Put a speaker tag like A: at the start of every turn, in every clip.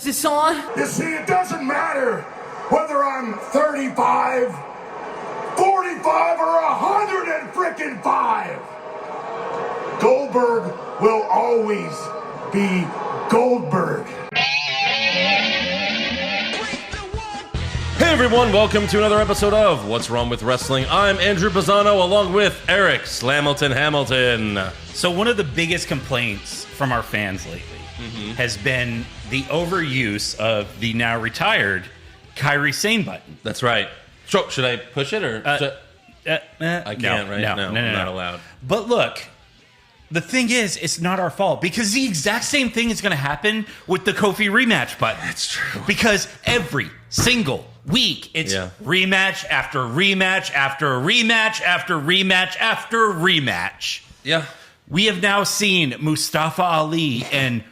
A: Is this on?
B: You see, it doesn't matter whether I'm 35, 45, or 105. Goldberg will always be Goldberg.
C: Hey everyone, welcome to another episode of What's Wrong with Wrestling. I'm Andrew Bazzano along with Eric Slamilton Hamilton.
D: So one of the biggest complaints from our fans lately has been the overuse of the now retired Kairi Sane button.
C: That's right. So, should I push it or? I can't, right? No, I'm not allowed.
D: But look, the thing is, it's not our fault because the exact same thing is going to happen with the Kofi rematch button.
C: That's true.
D: Because every single week, it's rematch after rematch after rematch after rematch after rematch.
C: Yeah.
D: We have now seen Mustafa Ali and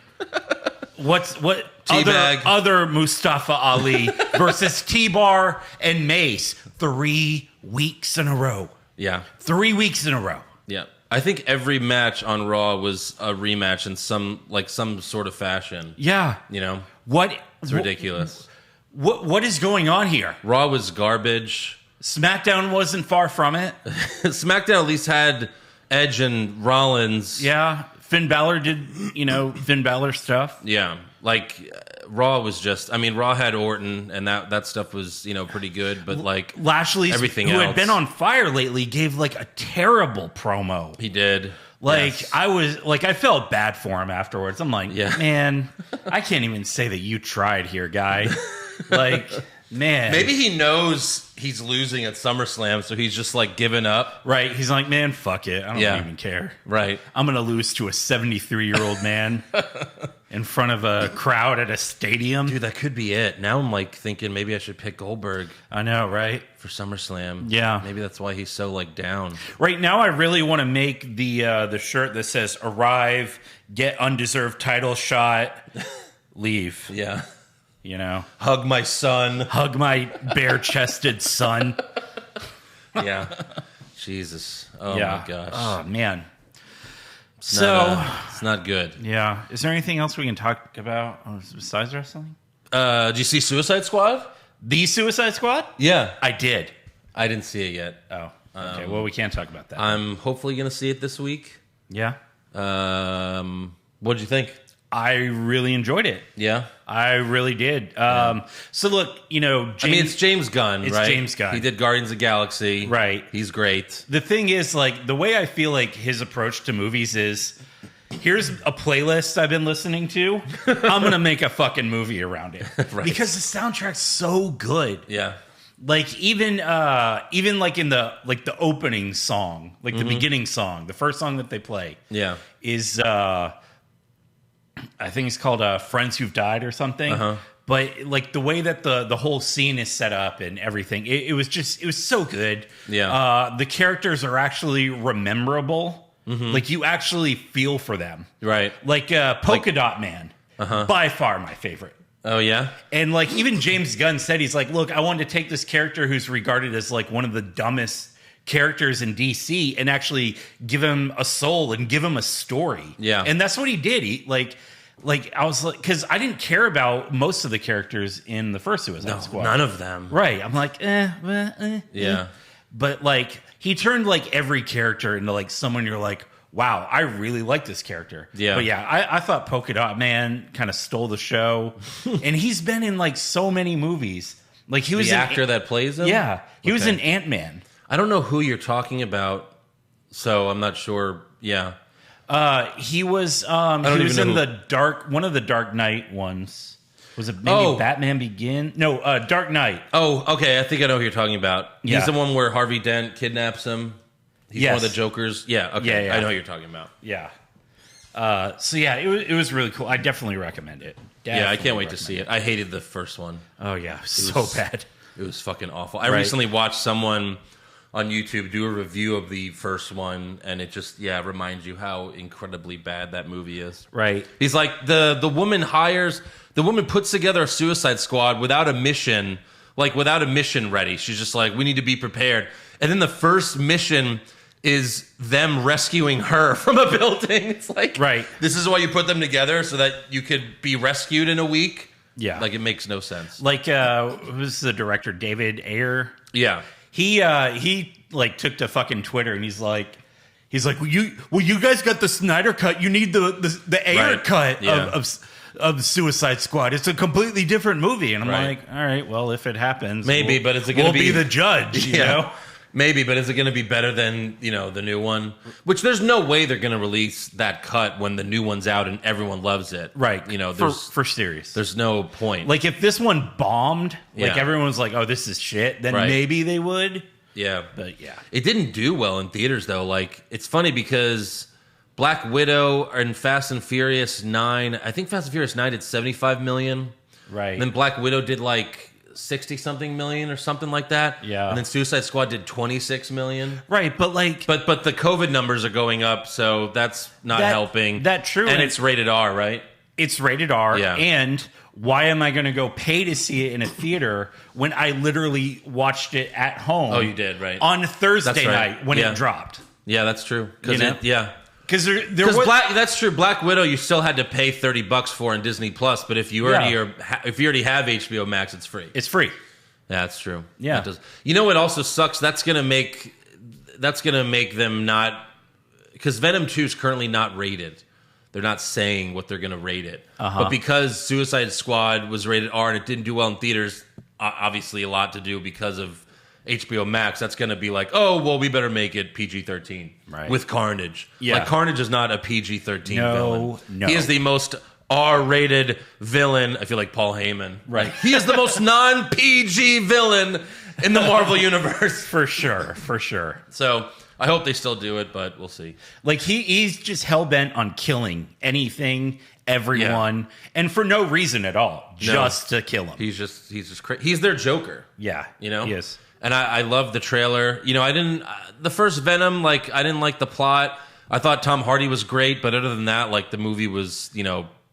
D: other Mustafa Ali versus T-Bar and Mace 3 weeks in a row.
C: Yeah.
D: 3 weeks in a row.
C: Yeah. I think every match on Raw was a rematch in some sort of fashion.
D: Yeah.
C: You know?
D: It's
C: ridiculous.
D: What is going on here?
C: Raw was garbage.
D: SmackDown wasn't far from it.
C: SmackDown at least had Edge and Rollins.
D: Yeah. Finn Balor did, Finn Balor stuff.
C: Yeah. Raw was just, Raw had Orton, and that stuff was, pretty good, but
D: Lashley,
C: everything
D: who
C: else
D: had been on fire lately, gave a terrible promo.
C: He did.
D: Yes. I felt bad for him afterwards. I'm like, man, I can't even say that you tried here, guy. Man.
C: Maybe he knows he's losing at SummerSlam, so he's just giving up.
D: Right. He's like, man, fuck it. I don't even care.
C: Right.
D: I'm going to lose to a 73-year-old man in front of a crowd at a stadium.
C: Dude, that could be it. Now I'm thinking maybe I should pick Goldberg.
D: I know, right?
C: For SummerSlam.
D: Yeah.
C: Maybe that's why he's so down.
D: Right now I really want to make the shirt that says arrive, get undeserved title shot, leave.
C: Yeah.
D: Hug
C: my son.
D: Hug my bare-chested son.
C: Yeah. Jesus. Oh, my gosh.
D: Oh, man.
C: It's not good.
D: Yeah. Is there anything else we can talk about besides wrestling?
C: Did you see Suicide Squad?
D: The Suicide Squad?
C: Yeah.
D: I did.
C: I didn't see it yet.
D: Oh. Okay. Well, we can't talk about that.
C: I'm hopefully going to see it this week.
D: Yeah.
C: What did you think?
D: I really enjoyed it.
C: Yeah?
D: I really did. So look,
C: it's James Gunn,
D: it's
C: right?
D: James Gunn.
C: He did Guardians of the Galaxy.
D: Right.
C: He's great.
D: The thing is, the way I feel his approach to movies is, here's a playlist I've been listening to. I'm going to make a fucking movie around it.
C: Right.
D: Because the soundtrack's so good.
C: Yeah.
D: Even in the opening song, the beginning song, the first song that they play is... I think it's called Friends Who've Died or something. Uh-huh. But the way that the whole scene is set up and everything, it was so good.
C: Yeah.
D: The characters are actually rememberable. Mm-hmm. You actually feel for them.
C: Right.
D: Polka Dot Man, by far my favorite.
C: Oh, yeah?
D: And even James Gunn said, he's look, I wanted to take this character who's regarded as one of the dumbest characters in DC and actually give him a soul and give him a story.
C: Yeah.
D: And that's what he did. He I was because I didn't care about most of the characters in the first Suicide Squad.
C: None of them.
D: Right. I'm
C: yeah.
D: But he turned every character into someone you're wow, I really like this character.
C: Yeah.
D: But yeah, I thought Polka Dot Man kind of stole the show. And he's been in so many movies. He was
C: the actor that plays him?
D: Yeah. He was in Ant-Man.
C: I don't know who you're talking about, so I'm not sure. Yeah.
D: He was one of the Dark Knight ones. Was it maybe Batman Begin? No, Dark Knight.
C: Oh, okay. I think I know who you're talking about.
D: Yeah.
C: He's the one where Harvey Dent kidnaps him. He's one of the Jokers. Yeah, okay.
D: Yeah.
C: I know who you're talking about.
D: Yeah. It was really cool. I definitely recommend it.
C: I can't wait to see it. I hated the first one.
D: Oh, yeah. So bad.
C: It was fucking awful. I recently watched someone on YouTube do a review of the first one, and it just reminds you how incredibly bad that movie is.
D: Right.
C: He's the woman puts together a Suicide Squad without a mission ready. She's just we need to be prepared. And then the first mission is them rescuing her from a building. It's
D: right.
C: This is why you put them together so that you could be rescued in a week.
D: Yeah.
C: Like, it makes no sense.
D: Like, who's the director? David Ayer?
C: Yeah.
D: He like took to fucking Twitter and he's like, well, you guys got the Snyder cut. You need the Ayer
C: Right.
D: cut
C: Yeah.
D: of Suicide Squad. It's a completely different movie. And I'm
C: Right.
D: like, all right, well, if it happens,
C: Maybe, but is it gonna
D: we'll be the judge, you know?
C: Maybe, but is it going to be better than, the new one? Which there's no way they're going to release that cut when the new one's out and everyone loves it.
D: Right.
C: There's
D: For serious.
C: there's no point.
D: Like, if this one bombed, like
C: Yeah.
D: everyone was like, oh, this is shit, then
C: Right.
D: maybe they would.
C: yeah.
D: But yeah.
C: It didn't do well in theaters, though. Like, it's funny because Black Widow and Fast and Furious 9, I think Fast and Furious 9 did 75 million.
D: Right.
C: And then Black Widow did like 60-something million or something like that.
D: Yeah.
C: And then Suicide Squad did 26 million.
D: Right, but like...
C: But the COVID numbers are going up, so that's not helping.
D: That's true.
C: And it's rated R, right?
D: It's rated R,
C: Yeah.
D: and why am I going to go pay to see it in a theater when I literally watched it at home?
C: Oh, you did, right.
D: On Thursday
C: That's right.
D: night when
C: Yeah.
D: it dropped.
C: Yeah, that's true.
D: You know? Because there was...
C: That's true. Black Widow, you still had to pay $30 for in Disney Plus, but if you already if you already have HBO Max, it's free.
D: It's free.
C: Yeah, that's true.
D: Yeah.
C: That does. You know what also sucks? That's gonna make them not, because Venom 2 is currently not rated. They're not saying what they're gonna rate it. But because Suicide Squad was rated R and it didn't do well in theaters, obviously a lot to do because of HBO Max, that's gonna be like, oh well, we better make it PG-13
D: Right.
C: with Carnage.
D: Yeah.
C: Like, Carnage is not a PG-13 villain.
D: No.
C: He is the most R-rated villain. I feel like Paul Heyman.
D: Right.
C: He is the most non-PG villain in the Marvel universe.
D: For sure.
C: So I hope they still do it, but we'll see.
D: Like, he's just hell-bent on killing anything, everyone, and for no reason at all. Just to kill him.
C: He's just he's their Joker.
D: Yeah.
C: You know?
D: He is.
C: And I love the trailer. I didn't the first Venom, like, I didn't like the plot. I thought Tom Hardy was great, but other than that, like, the movie was,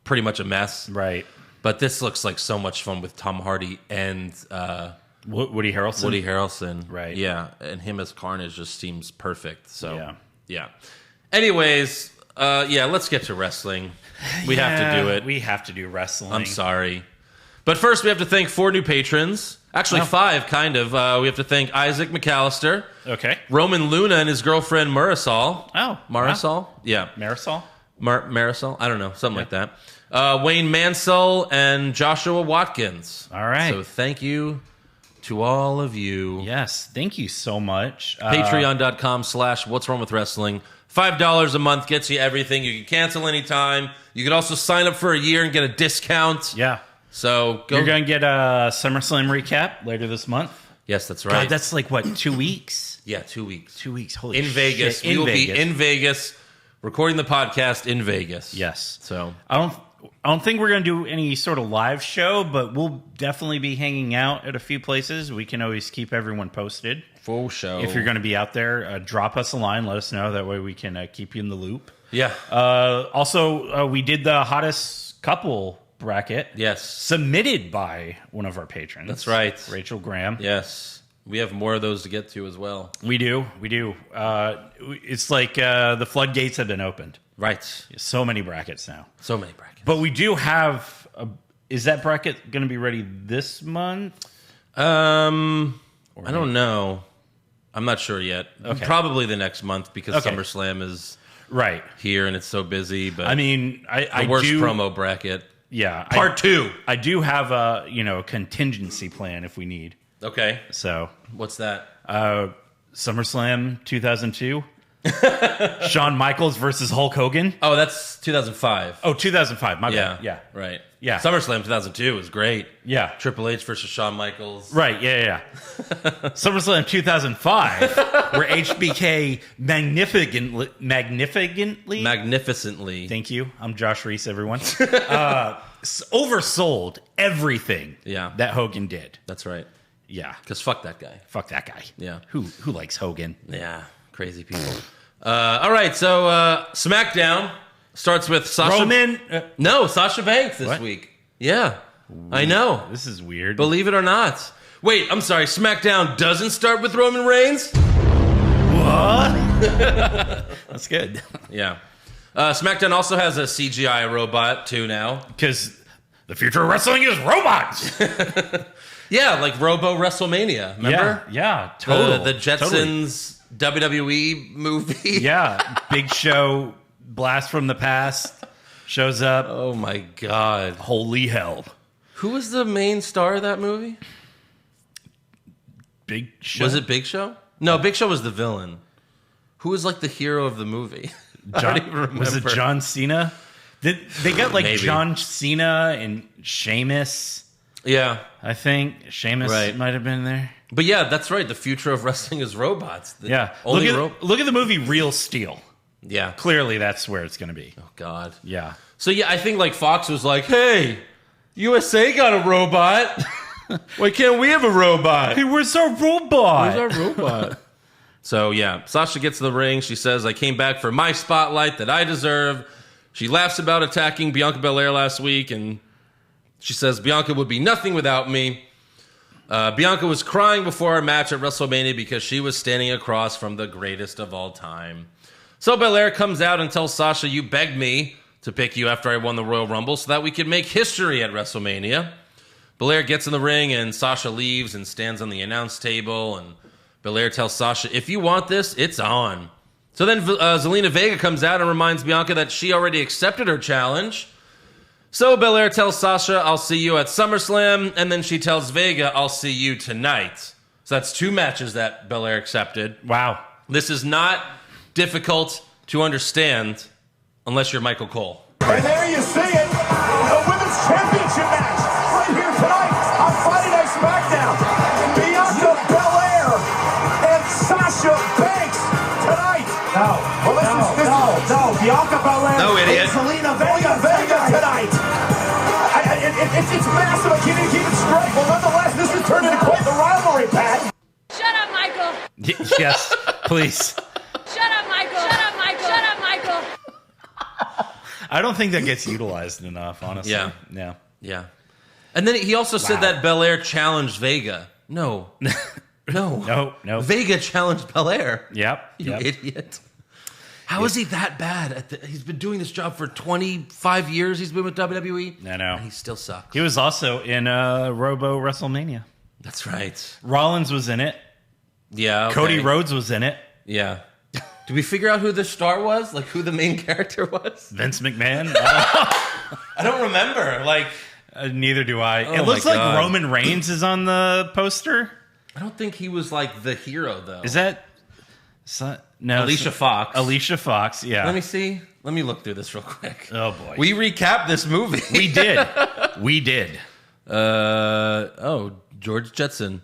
C: pretty much a mess.
D: Right.
C: But this looks like so much fun with Tom Hardy and
D: Woody Harrelson?
C: Woody Harrelson.
D: Right.
C: Yeah. And him as Carnage just seems perfect. So,
D: Yeah.
C: Anyways, let's get to wrestling. We have to do it.
D: We have to do wrestling.
C: I'm sorry. But first, we have to thank 4 new patrons. Actually, 5, kind of. We have to thank Isaac McAllister.
D: Okay.
C: Roman Luna and his girlfriend Marisol.
D: Oh.
C: Marisol?
D: Wow.
C: Yeah.
D: Marisol?
C: Marisol? I don't know. Something like that. Wayne Mansell and Joshua Watkins.
D: All right.
C: So thank you to all of you.
D: Yes. Thank you so much.
C: Patreon.com/What's Wrong with Wrestling. $5 a month gets you everything. You can cancel anytime. You can also sign up for a year and get a discount.
D: Yeah.
C: So go.
D: You're going to get a SummerSlam recap later this month.
C: Yes, that's right.
D: God, that's like, what, 2 weeks?
C: Yeah, 2 weeks.
D: 2 weeks. Holy
C: In
D: shit.
C: Vegas. We will be in Vegas recording the podcast in Vegas.
D: Yes.
C: So
D: I don't think we're going to do any sort of live show, but we'll definitely be hanging out at a few places. We can always keep everyone posted.
C: full show.
D: If you're going to be out there, drop us a line. Let us know. That way we can keep you in the loop.
C: Yeah.
D: Also, we did the hottest couple bracket.
C: Yes.
D: Submitted by one of our patrons.
C: That's right.
D: Rachel Graham.
C: Yes. We have more of those to get to as well.
D: We do. It's like the floodgates have been opened.
C: Right.
D: So many brackets now.
C: So many brackets.
D: But we do have is that bracket going to be ready this month?
C: I don't know. I'm not sure yet.
D: Okay.
C: Probably the next month because
D: Okay.
C: SummerSlam is
D: Right.
C: here and it's so busy. But
D: I mean,
C: the worst promo bracket.
D: Yeah.
C: Part 2.
D: I do have a contingency plan if we need.
C: Okay.
D: So
C: What's that?
D: SummerSlam 2002. Shawn Michaels versus Hulk Hogan.
C: Oh, that's 2005.
D: Oh, 2005. My
C: yeah.
D: bad. Yeah.
C: Right.
D: Yeah.
C: SummerSlam 2002 was great.
D: Yeah.
C: Triple H versus Shawn Michaels.
D: Right. Yeah. SummerSlam 2005, where HBK magnificently. Thank you. I'm Josh Reese, everyone. Oversold everything.
C: Yeah.
D: That Hogan did.
C: That's right.
D: Yeah.
C: Because fuck that guy.
D: Fuck that guy.
C: Yeah.
D: Who likes Hogan?
C: Yeah. Crazy people. All right. So SmackDown starts with Sasha.
D: Roman.
C: No, Sasha Banks this
D: What?
C: week. Yeah. I know.
D: This is weird.
C: Believe it or not. Wait, I'm sorry. SmackDown doesn't start with Roman Reigns?
D: What? That's good.
C: Yeah. SmackDown also has a CGI robot too now.
D: Because The future of wrestling is robots.
C: Yeah, like Robo WrestleMania. Remember?
D: Yeah, totally.
C: The Jetsons WWE movie.
D: Yeah, Big Show, blast from the past, shows up.
C: Oh my God.
D: Holy hell.
C: Who was the main star of that movie?
D: Big Show?
C: Was it Big Show? No, Big Show was the villain. Who was like the hero of the movie? I don't even remember.
D: Was it John Cena? They got like
C: Maybe.
D: John Cena and Sheamus.
C: Yeah.
D: I think Sheamus might have been there.
C: But yeah, that's right. The future of wrestling is robots.
D: Look at the movie Real Steel.
C: Yeah.
D: Clearly, that's where it's going to be.
C: Oh, God.
D: Yeah.
C: So yeah, I think like Fox was like, hey, USA got a robot. Why can't we have a robot?
D: Hey, where's our robot?
C: Where's our robot? So yeah, Sasha gets to the ring. She says, I came back for my spotlight that I deserve. She laughs about attacking Bianca Belair last week, and she says Bianca would be nothing without me. Bianca was crying before our match at WrestleMania because she was standing across from the greatest of all time. So Belair comes out and tells Sasha, you begged me to pick you after I won the Royal Rumble so that we could make history at WrestleMania. Belair gets in the ring, and Sasha leaves and stands on the announce table, and Belair tells Sasha, if you want this, it's on. So then Zelina Vega comes out and reminds Bianca that she already accepted her challenge. So Belair tells Sasha, I'll see you at SummerSlam, and then she tells Vega, I'll see you tonight. So that's 2 matches that Belair accepted.
D: Wow.
C: This is not difficult to understand unless you're Michael Cole.
B: And there you see it, a women's championship match right here tonight on Friday Night SmackDown. Bianca Belair and Sasha Banks tonight. No, Bianca Belair
C: No, idiot.
B: and Zelina Vega tonight. It's massive. I can't even keep it straight. Well, nonetheless, this has turned into quite the rivalry, Pat.
A: Shut up, Michael.
D: Yes, please.
A: Shut up, Michael. Shut up, Michael. Shut up, Michael.
D: I don't think that gets utilized enough, honestly.
C: Yeah. Yeah. And then he also said that Belair challenged Vega. No.
D: No.
C: Vega challenged Belair.
D: Yep.
C: You idiot. How is he that bad? He's been doing this job for 25 years. He's been with WWE.
D: I know.
C: And he still sucks.
D: He was also in Robo WrestleMania.
C: That's right.
D: Rollins was in it.
C: Yeah. Okay.
D: Cody Rhodes was in it.
C: Yeah. Did we figure out who the star was? Like who the main character was?
D: Vince McMahon.
C: I don't remember. Like
D: neither do I.
C: Oh
D: It looks
C: my
D: like
C: God.
D: Roman Reigns is on the poster.
C: I don't think he was like the hero though.
D: Is that no?
C: Alicia Fox?
D: Alicia Fox. Yeah.
C: Let me see. Let me look through this real quick.
D: Oh boy.
C: We recapped this movie.
D: We did. We did.
C: George Jetson.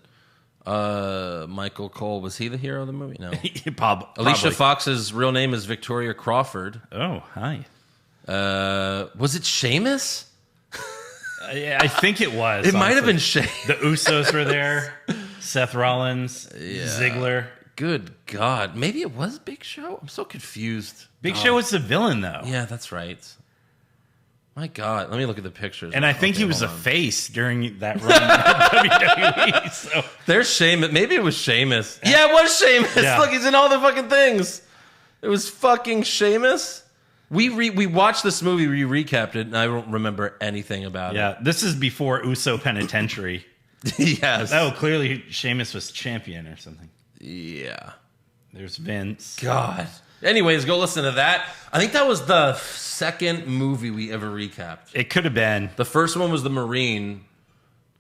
C: Michael Cole, was he the hero of the movie? No.
D: Probably.
C: Alicia Fox's real name is Victoria Crawford.
D: Oh, hi.
C: Was it Sheamus?
D: I think it was.
C: It might have
D: honestly.
C: been Sheamus.
D: The Usos were there. Seth Rollins, Ziggler.
C: Good God. Maybe it was Big Show? I'm so confused.
D: Big Show was the villain, though.
C: Yeah, that's right. My God. Let me look at the pictures.
D: And I think he was
C: hold
D: a
C: on.
D: face during that run in WWE. So.
C: There's Sheamus. Maybe it was Sheamus. Yeah, it was Sheamus.
D: Yeah.
C: Look, he's in all the fucking things. It was fucking Sheamus. We watched this movie, we recapped it, and I don't remember anything about
D: Yeah, this is before Uso Penitentiary.
C: it. Yes.
D: Oh, clearly Sheamus was champion or something.
C: Yeah.
D: There's Vince.
C: God. Anyways, go listen to that. I think that was the second movie we ever recapped.
D: It could have been.
C: The first one was The Marine,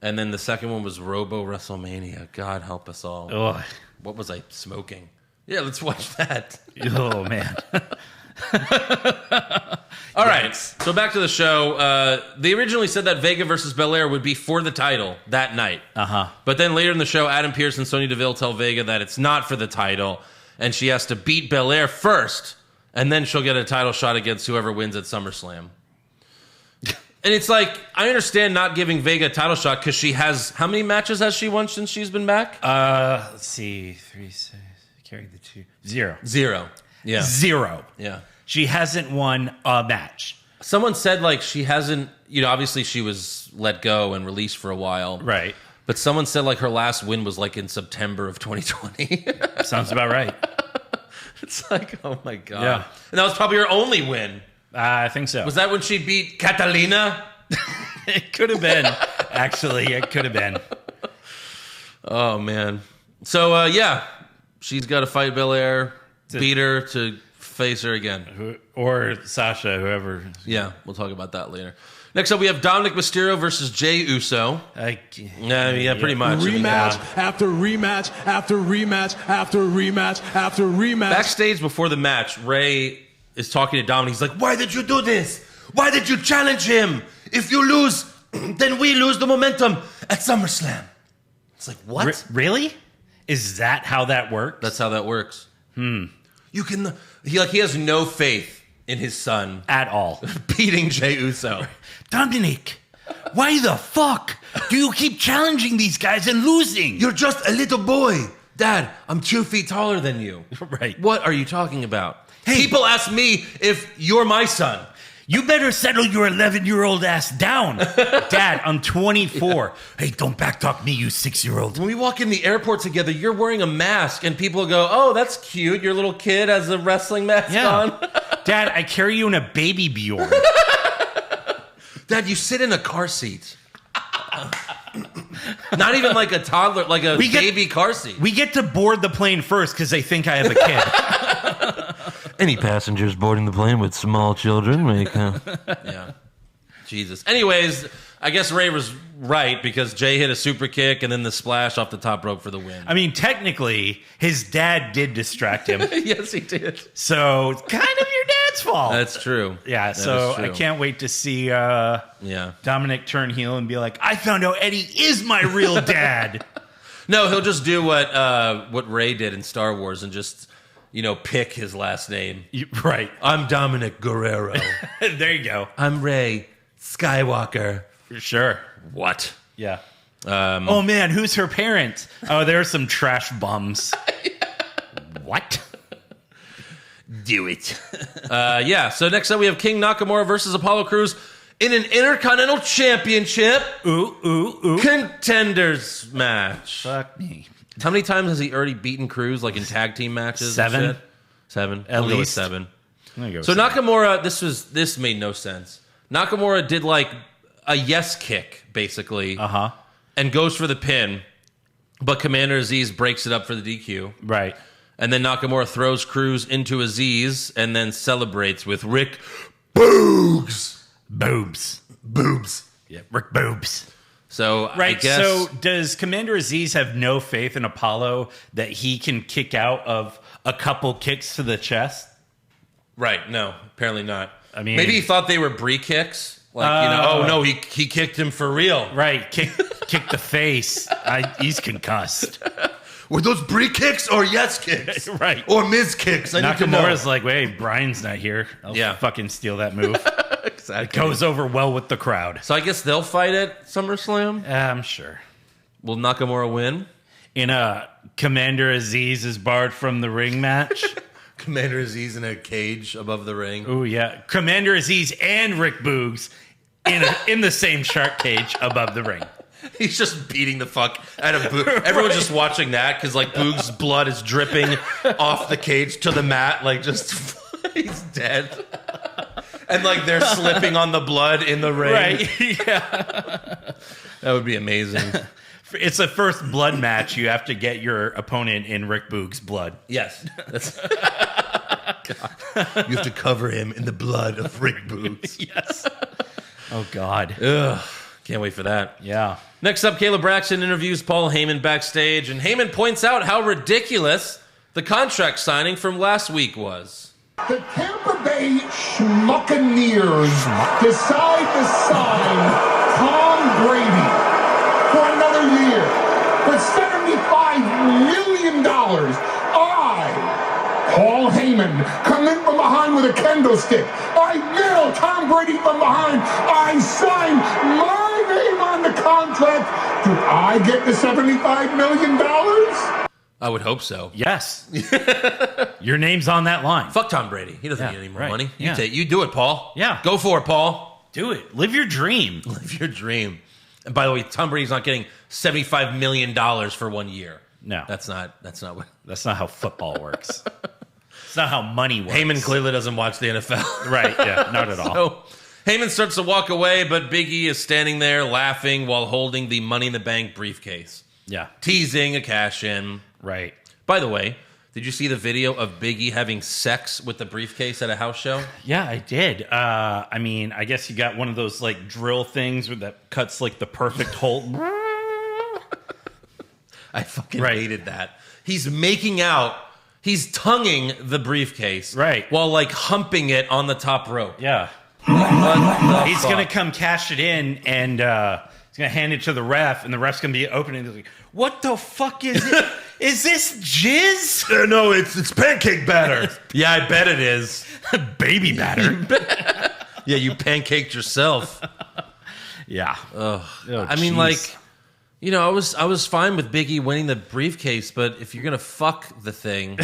C: and then the second one was Robo WrestleMania. God help us all.
D: Oh,
C: What was I smoking? Yeah, let's watch that.
D: oh man.
C: All right, so back to the show. They originally said that Vega versus Belair would be for the title that night. But then later in the show, Adam Pearce and Sonya Deville tell Vega that it's not for the title, and she has to beat Belair first, and then she'll get a title shot against whoever wins at SummerSlam. And it's like, I understand not giving Vega a title shot because she has, how many matches has she won since she's been back?
D: Let's see. 3, 6, carried the 2. 0.
C: 0. Yeah.
D: 0.
C: Yeah.
D: She hasn't won a match.
C: Someone said, like, she hasn't, obviously she was let go and released for a while.
D: Right.
C: But someone said, like, her last win was, like, in September of 2020.
D: Sounds about right.
C: It's like, oh, my God.
D: Yeah.
C: And that was probably her only win.
D: I think so.
C: Was that when she beat Catalina?
D: It could have been. Actually, it could have been.
C: Oh, man. So, yeah, she's got to fight Belair, beat her to face her again.
D: Or Sasha, whoever.
C: Yeah, we'll talk about that later. Next up, we have Dominic Mysterio versus Jey Uso. Yeah, pretty much.
B: Rematch after rematch after rematch after rematch after rematch.
C: Backstage before the match, Ray is talking to Dominic. He's like, why did you do this? Why did you challenge him? If you lose, then we lose the momentum at SummerSlam. It's like, what?
D: Really? Is that how that works?
C: That's how that works. You can. He has no faith in his son
D: at all.
C: Beating Jey Uso.
D: Dominic, why the fuck do you keep challenging these guys and losing?
C: You're just a little boy. Dad, I'm 2 feet taller than you.
D: Right.
C: What are you talking about? Hey, people ask me if you're my son.
D: You better settle your 11-year-old ass down. Dad, I'm 24. Hey, don't backtalk me, you 6-year-old.
C: When we walk in the airport together, you're wearing a mask, and people go, oh, that's cute. Your little kid has a wrestling mask on.
D: Dad, I carry you in a baby Bjorn.
C: Dad, you sit in a car seat. Not even like a toddler, like a baby car seat.
D: We get to board the plane first because they think I have a kid.
C: Any passengers boarding the plane with small children make... Yeah. Jesus. Anyways, I guess Ray was right because Jay hit a super kick and then the splash off the top rope for the win.
D: I mean, technically, his dad did distract him.
C: Yes, he did.
D: So, kind of your dad's fault.
C: That's true.
D: Yeah, so I can't wait to see Dominic turn heel and be like, I found out Eddie is my real dad.
C: No, he'll just do what Ray did in Star Wars and just... pick his last name.
D: Right.
C: I'm Dominic Guerrero.
D: There you go.
C: I'm Ray Skywalker.
D: Sure.
C: What?
D: Yeah. Oh, man, who's her parent? Oh, there are some trash bums. What?
C: Do it. Yeah, so next up we have King Nakamura versus Apollo Crews in an Intercontinental Championship contenders match.
D: Fuck me.
C: How many times has he already beaten Crews, like in tag team matches?
D: 7.
C: And shit? 7.
D: At least.
C: Go with 7.
D: Go
C: so
D: 7.
C: Nakamura, this made no sense. Nakamura did like a yes kick, basically, and goes for the pin, but Commander Aziz breaks it up for the DQ.
D: Right.
C: And then Nakamura throws Crews into Aziz and then celebrates with Rick Boobs.
D: Boobs. Yeah, Rick Boobs.
C: So
D: right.
C: I guess,
D: so does Commander Aziz have no faith in Apollo that he can kick out of a couple kicks to the chest?
C: Right. No, apparently not.
D: I mean,
C: maybe he thought they were Brie kicks. Like, oh no, he kicked him for real.
D: Right. Kick the face. He's concussed.
C: Were those Brie kicks or yes kicks?
D: Right.
C: Or Miz kicks?
D: Nakamura's like, wait, Brian's not here. I'll fucking steal that move.
C: Exactly.
D: It goes over well with the crowd.
C: So I guess they'll fight at SummerSlam?
D: I'm sure.
C: Will Nakamura win?
D: In a Commander Aziz is barred from the ring match.
C: Commander Aziz in a cage above the ring.
D: Oh, yeah. Commander Aziz and Rick Boogs in the same shark cage above the ring.
C: He's just beating the fuck out of Boogs. Everyone's just watching that because, like, Boogs' blood is dripping off the cage to the mat. Like, just, he's dead. And, like, they're slipping on the blood in the ring.
D: Right, yeah.
C: That would be amazing.
D: It's a first blood match. You have to get your opponent in Rick Boogs' blood.
C: Yes. You have to cover him in the blood of Rick Boogs.
D: Yes. Oh, God.
C: Ugh. Can't wait for that.
D: Yeah.
C: Next up, Caleb Braxton interviews Paul Heyman backstage, and Heyman points out how ridiculous the contract signing from last week was.
B: The Tampa Bay Schmuccaneers decide to sign Tom Brady for another year for $75 million. Paul Heyman, come in from behind with a kendo stick. I nail Tom Brady from behind. I sign my name on the contract. Do I get the $75 million?
C: I would hope so.
D: Yes. Your name's on that line.
C: Fuck Tom Brady. He doesn't need any more money.
D: Yeah.
C: You do it, Paul.
D: Yeah.
C: Go for it, Paul.
D: Do it. Live your dream.
C: Live your dream. And by the way, Tom Brady's not getting $75 million for 1 year.
D: No.
C: That's not what.
D: That's not how football works. It's not how money works.
C: Heyman clearly doesn't watch the NFL.
D: Right, yeah, not at all.
C: So, Heyman starts to walk away, but Big E is standing there laughing while holding the Money in the Bank briefcase.
D: Yeah.
C: Teasing a cash-in.
D: Right.
C: By the way, did you see the video of Big E having sex with the briefcase at a house show?
D: Yeah, I did. I mean, I guess you got one of those like drill things that cuts like the perfect hole.
C: I fucking hated that. He's making out, he's tonguing the briefcase.
D: Right.
C: While like humping it on the top rope.
D: Yeah. He's going to come cash it in and he's going to hand it to the ref, and the ref's going to be opening it. Like, what the fuck is it? Is this jizz?
C: No, it's pancake batter. Yeah, I bet it is.
D: Baby batter.
C: Yeah, you pancaked yourself.
D: Yeah.
C: I mean, like, you know, I was fine with Big E winning the briefcase, but if you're going to fuck the thing.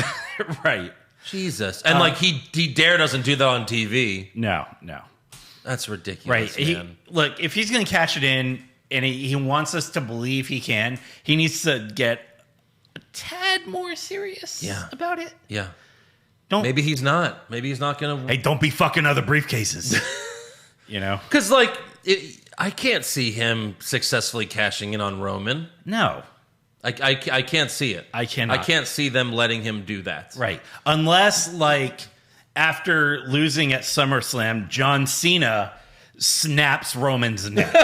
D: Right.
C: Jesus. And like he doesn't do that on TV.
D: No.
C: That's ridiculous, man.
D: Look, if he's going to cash it in and he wants us to believe he can, he needs to get a tad more serious about it.
C: Yeah.
D: Maybe
C: he's not. Maybe he's not going to.
D: Hey, don't be fucking other briefcases. You know?
C: Because, like, I can't see him successfully cashing in on Roman.
D: No.
C: I can't see it.
D: I cannot.
C: I can't see them letting him do that.
D: Right. Unless, like, after losing at SummerSlam, John Cena snaps Roman's neck.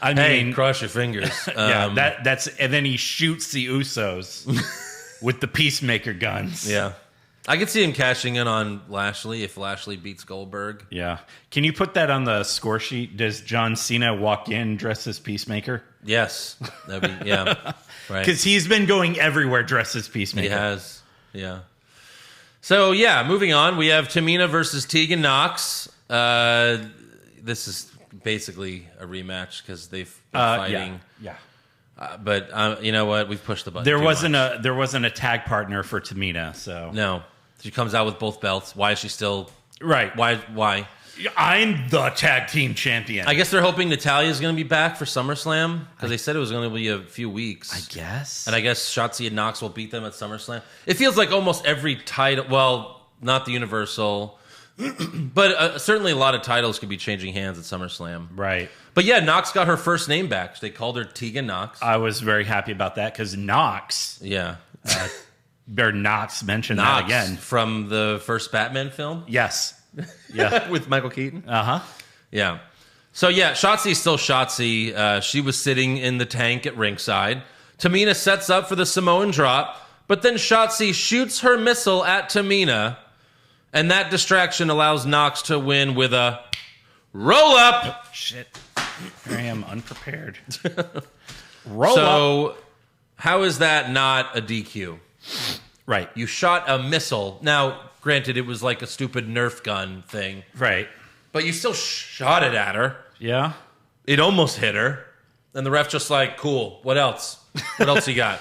D: I mean,
C: cross your fingers.
D: Yeah, that's and then he shoots the Usos with the Peacemaker guns.
C: Yeah. I could see him cashing in on Lashley if Lashley beats Goldberg.
D: Yeah. Can you put that on the score sheet? Does John Cena walk in dressed as Peacemaker?
C: Yes. That'd be, yeah. Right.
D: Because he's been going everywhere dressed as Peacemaker.
C: He has. Yeah. So, yeah, moving on. We have Tamina versus Tegan Nox. This is basically a rematch because they've been fighting.
D: Yeah.
C: But you know what? We've pushed the button.
D: There wasn't a tag partner for Tamina, so
C: no. She comes out with both belts. Why is she still
D: right?
C: Why?
D: I'm the tag team champion.
C: I guess they're hoping Natalia's going to be back for SummerSlam because they said it was going to be a few weeks.
D: I guess.
C: And I guess Shotzi and Nox will beat them at SummerSlam. It feels like almost every title. Well, not the Universal. But certainly a lot of titles could be changing hands at SummerSlam.
D: Right.
C: But yeah, Nox got her first name back. They called her Tegan Nox.
D: I was very happy about that because Nox.
C: Yeah.
D: Nox mentioned that again.
C: From the first Batman film?
D: Yes. Yeah.
C: With Michael Keaton?
D: Uh-huh.
C: Yeah. So yeah, Shotzi's still Shotzi. She was sitting in the tank at ringside. Tamina sets up for the Samoan drop, but then Shotzi shoots her missile at Tamina. And that distraction allows Nox to win with a roll up.
D: Shit. I am unprepared.
C: So, how is that not a DQ?
D: Right.
C: You shot a missile. Now, granted, it was like a stupid Nerf gun thing.
D: Right.
C: But you still shot it at her.
D: Yeah.
C: It almost hit her. And the ref just like, cool. What else? What else you got?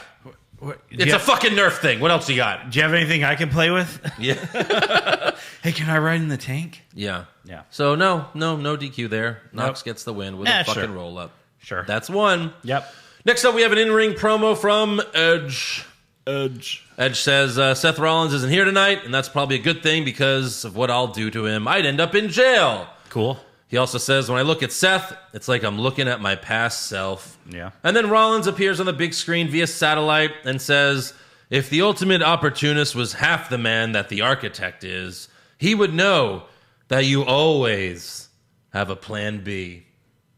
C: It's a fucking Nerf thing. What else you got?
D: Do you have anything I can play with?
C: Yeah.
D: Hey, can I ride in the tank?
C: Yeah.
D: Yeah.
C: So no DQ there. Nox gets the win with a fucking roll up.
D: Sure.
C: That's one.
D: Yep.
C: Next up, we have an in-ring promo from Edge. Edge says, Seth Rollins isn't here tonight, and that's probably a good thing because of what I'll do to him. I'd end up in jail.
D: Cool.
C: He also says, when I look at Seth, it's like I'm looking at my past self.
D: Yeah.
C: And then Rollins appears on the big screen via satellite and says, if the ultimate opportunist was half the man that the architect is, he would know that you always have a plan B.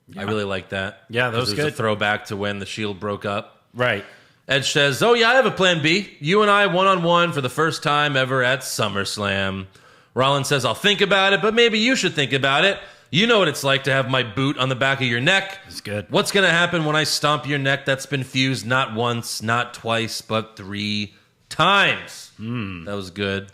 C: Yeah. I really like that.
D: Yeah, that was good.
C: It was a throwback to when the Shield broke up.
D: Right.
C: Edge says, oh yeah, I have a plan B. You and I one-on-one for the first time ever at SummerSlam. Rollins says, I'll think about it, but maybe you should think about it. You know what it's like to have my boot on the back of your neck.
D: It's good.
C: What's going to happen when I stomp your neck that's been fused not once, not twice, but 3 times? That was good.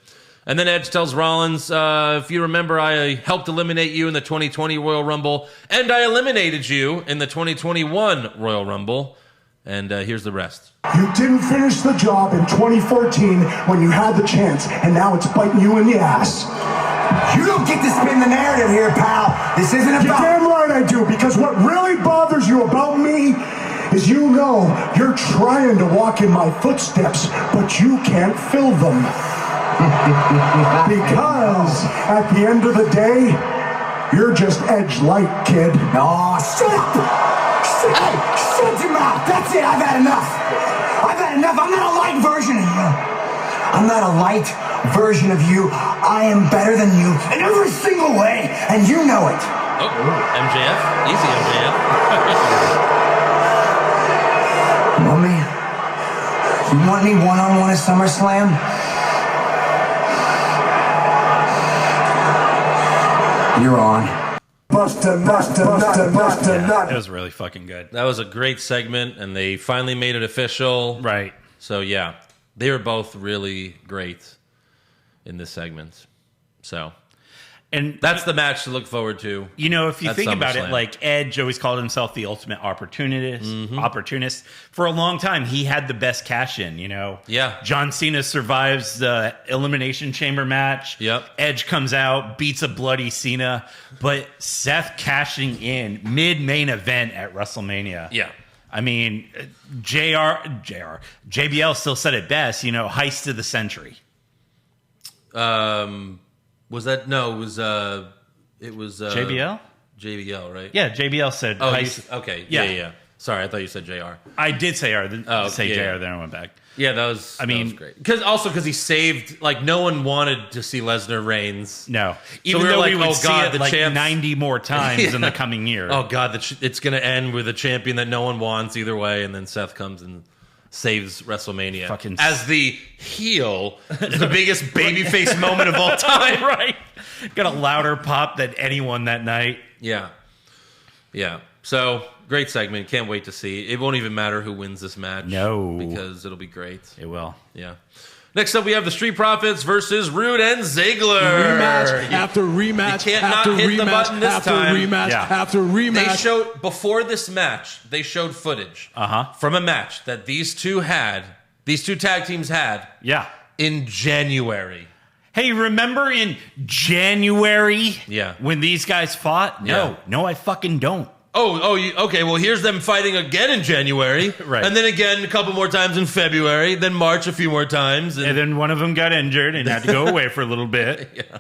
C: And then Edge tells Rollins, if you remember, I helped eliminate you in the 2020 Royal Rumble, and I eliminated you in the 2021 Royal Rumble. And here's the rest.
B: You didn't finish the job in 2014 when you had the chance, and now it's biting you in the ass.
E: You don't get to spin the narrative here, pal. This isn't about...
B: You're damn right I do, because what really bothers you about me is you know you're trying to walk in my footsteps, but you can't fill them. Because at the end of the day,
E: You're just Edge light, kid. No, shut up! Shut your mouth! That's it, I've had enough! I've had enough! I'm not a light version of you! I'm not a light version of you. I am better than you in every single way, and you know it.
C: Oh, MJF. Easy, MJF.
E: You want me? You want me one-on-one at SummerSlam? You're on. Buster.
D: It was really fucking good.
C: That was a great segment, and they finally made it official.
D: Right.
C: So, yeah, they were both really great in this segment. So,
D: and
C: that's the match to look forward to.
D: You know, if you think about it,
C: SummerSlam.
D: like Edge always called himself the ultimate opportunist. For a long time, he had the best cash in, you know?
C: Yeah.
D: John Cena survives the Elimination Chamber match.
C: Yep.
D: Edge comes out, beats a bloody Cena. But Seth cashing in mid-main event at WrestleMania.
C: Yeah.
D: I mean, JBL still said it best, you know, heist of the century.
C: Was that no? It was
D: JBL.
C: JBL, right?
D: Yeah, JBL said.
C: Oh,
D: heist.
C: okay.
D: Yeah.
C: Yeah. Sorry, I thought you said JR.
D: I did say R. Say
C: yeah.
D: JR. Then I went back.
C: Yeah, that was.
D: I mean,
C: that was great. Because he saved. Like no one wanted to see Lesnar Reigns.
D: No,
C: So
D: even
C: we were
D: though
C: like,
D: we would
C: oh,
D: see
C: God,
D: it
C: the
D: like
C: champs-
D: 90 more times in the coming year.
C: Oh God, it's going to end with a champion that no one wants either way, and then Seth comes and saves WrestleMania
D: Fucking
C: as the heel. It's the biggest babyface moment of all time.
D: Right? Got a louder pop than anyone that night.
C: Yeah. So great segment. Can't wait to see. It won't even matter who wins this match.
D: No.
C: Because it'll be great.
D: It will.
C: Yeah. Next up, we have the Street Profits versus Rude and Ziggler.
F: Rematch after rematch
C: You can't not
F: after
C: hit the
F: rematch
C: button this
F: after
C: time.
F: rematch
D: Yeah.
F: after rematch.
C: They showed, before this match, they showed footage from a match that these two tag teams had
D: Yeah.
C: in January.
D: Hey, remember in January?
C: Yeah.
D: When these guys fought?
C: Yeah.
D: No, I fucking don't.
C: Okay. Well, here's them fighting again in January,
D: Right.
C: And then again a couple more times in February, then March a few more times,
D: And then one of them got injured and had to go away for a little bit.
C: yeah.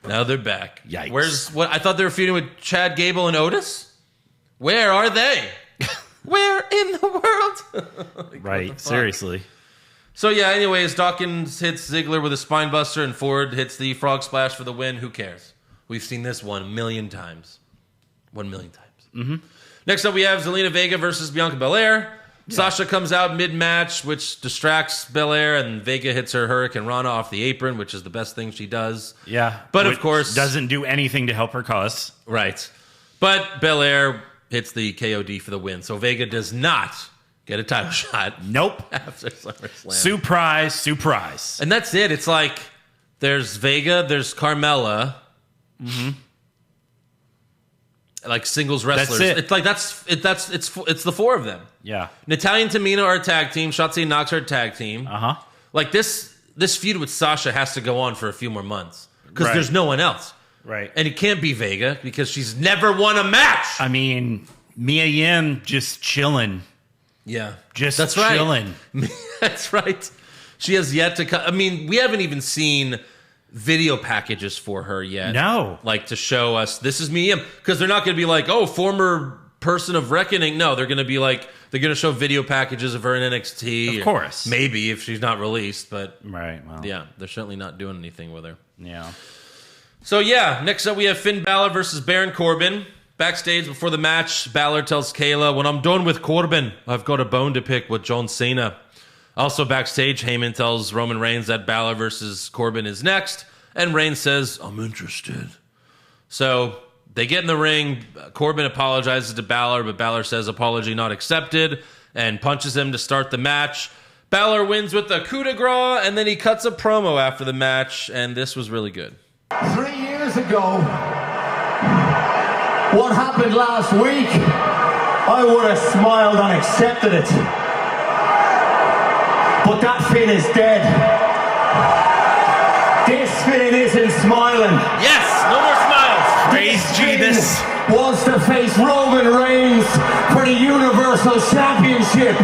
C: Now they're back.
D: Yikes.
C: I thought they were feuding with Chad Gable and Otis. Where are they? Where in the world?
D: Right. Seriously.
C: So yeah. Anyways, Dawkins hits Ziggler with a spine buster, and Ford hits the frog splash for the win. Who cares? We've seen this 1 million times. 1 million times. Mm-hmm. Next up, we have Zelina Vega versus Bianca Belair. Yeah. Sasha comes out mid-match, which distracts Belair, and Vega hits her Hurricane Rana off the apron, which is the best thing she does.
D: Yeah.
C: But
D: which
C: of course,
D: doesn't do anything to help her cause.
C: Right. But Belair hits the KOD for the win. So Vega does not get a title shot.
D: Nope.
C: After SummerSlam.
D: Surprise.
C: And that's it. It's like there's Vega, there's Carmella. Mm-hmm. Like singles wrestlers.
D: That's it.
C: It's like it's the four of them.
D: Yeah.
C: Natalya and Tamina are a tag team. Shotzi and Knox are a tag team.
D: Uh-huh.
C: Like this feud with Sasha has to go on for a few more months because
D: Right.
C: there's no one else.
D: Right.
C: And it can't be Vega because she's never won a match.
D: I mean, Mia Yim just chilling.
C: Yeah.
D: Just
C: That's right.
D: chilling.
C: That's right. She has yet to come. I mean, we haven't even seen video packages for her yet.
D: No.
C: Like to show us this is Mia Yim. Because they're not going to be like, oh, former person of reckoning. No, they're going to be like, they're going to show video packages of her in NXT.
D: Of course.
C: Maybe if she's not released. But
D: Right. Well.
C: yeah, they're certainly not doing anything with her.
D: Yeah.
C: So yeah, next up we have Finn Balor versus Baron Corbin. Backstage before the match, Balor tells Kayla, when I'm done with Corbin, I've got a bone to pick with John Cena. Also backstage, Heyman tells Roman Reigns that Balor versus Corbin is next, and Reigns says, I'm interested. So they get in the ring. Corbin apologizes to Balor, but Balor says apology not accepted and punches him to start the match. Balor wins with a coup de grace, and then he cuts a promo after the match, and this was really good.
B: 3 years ago, what happened last week, I would have smiled and accepted it. But that Finn is dead. This Finn isn't smiling.
C: Yes, no more smiles.
D: Praise Jesus.
B: Was to face Roman Reigns for the Universal Championship.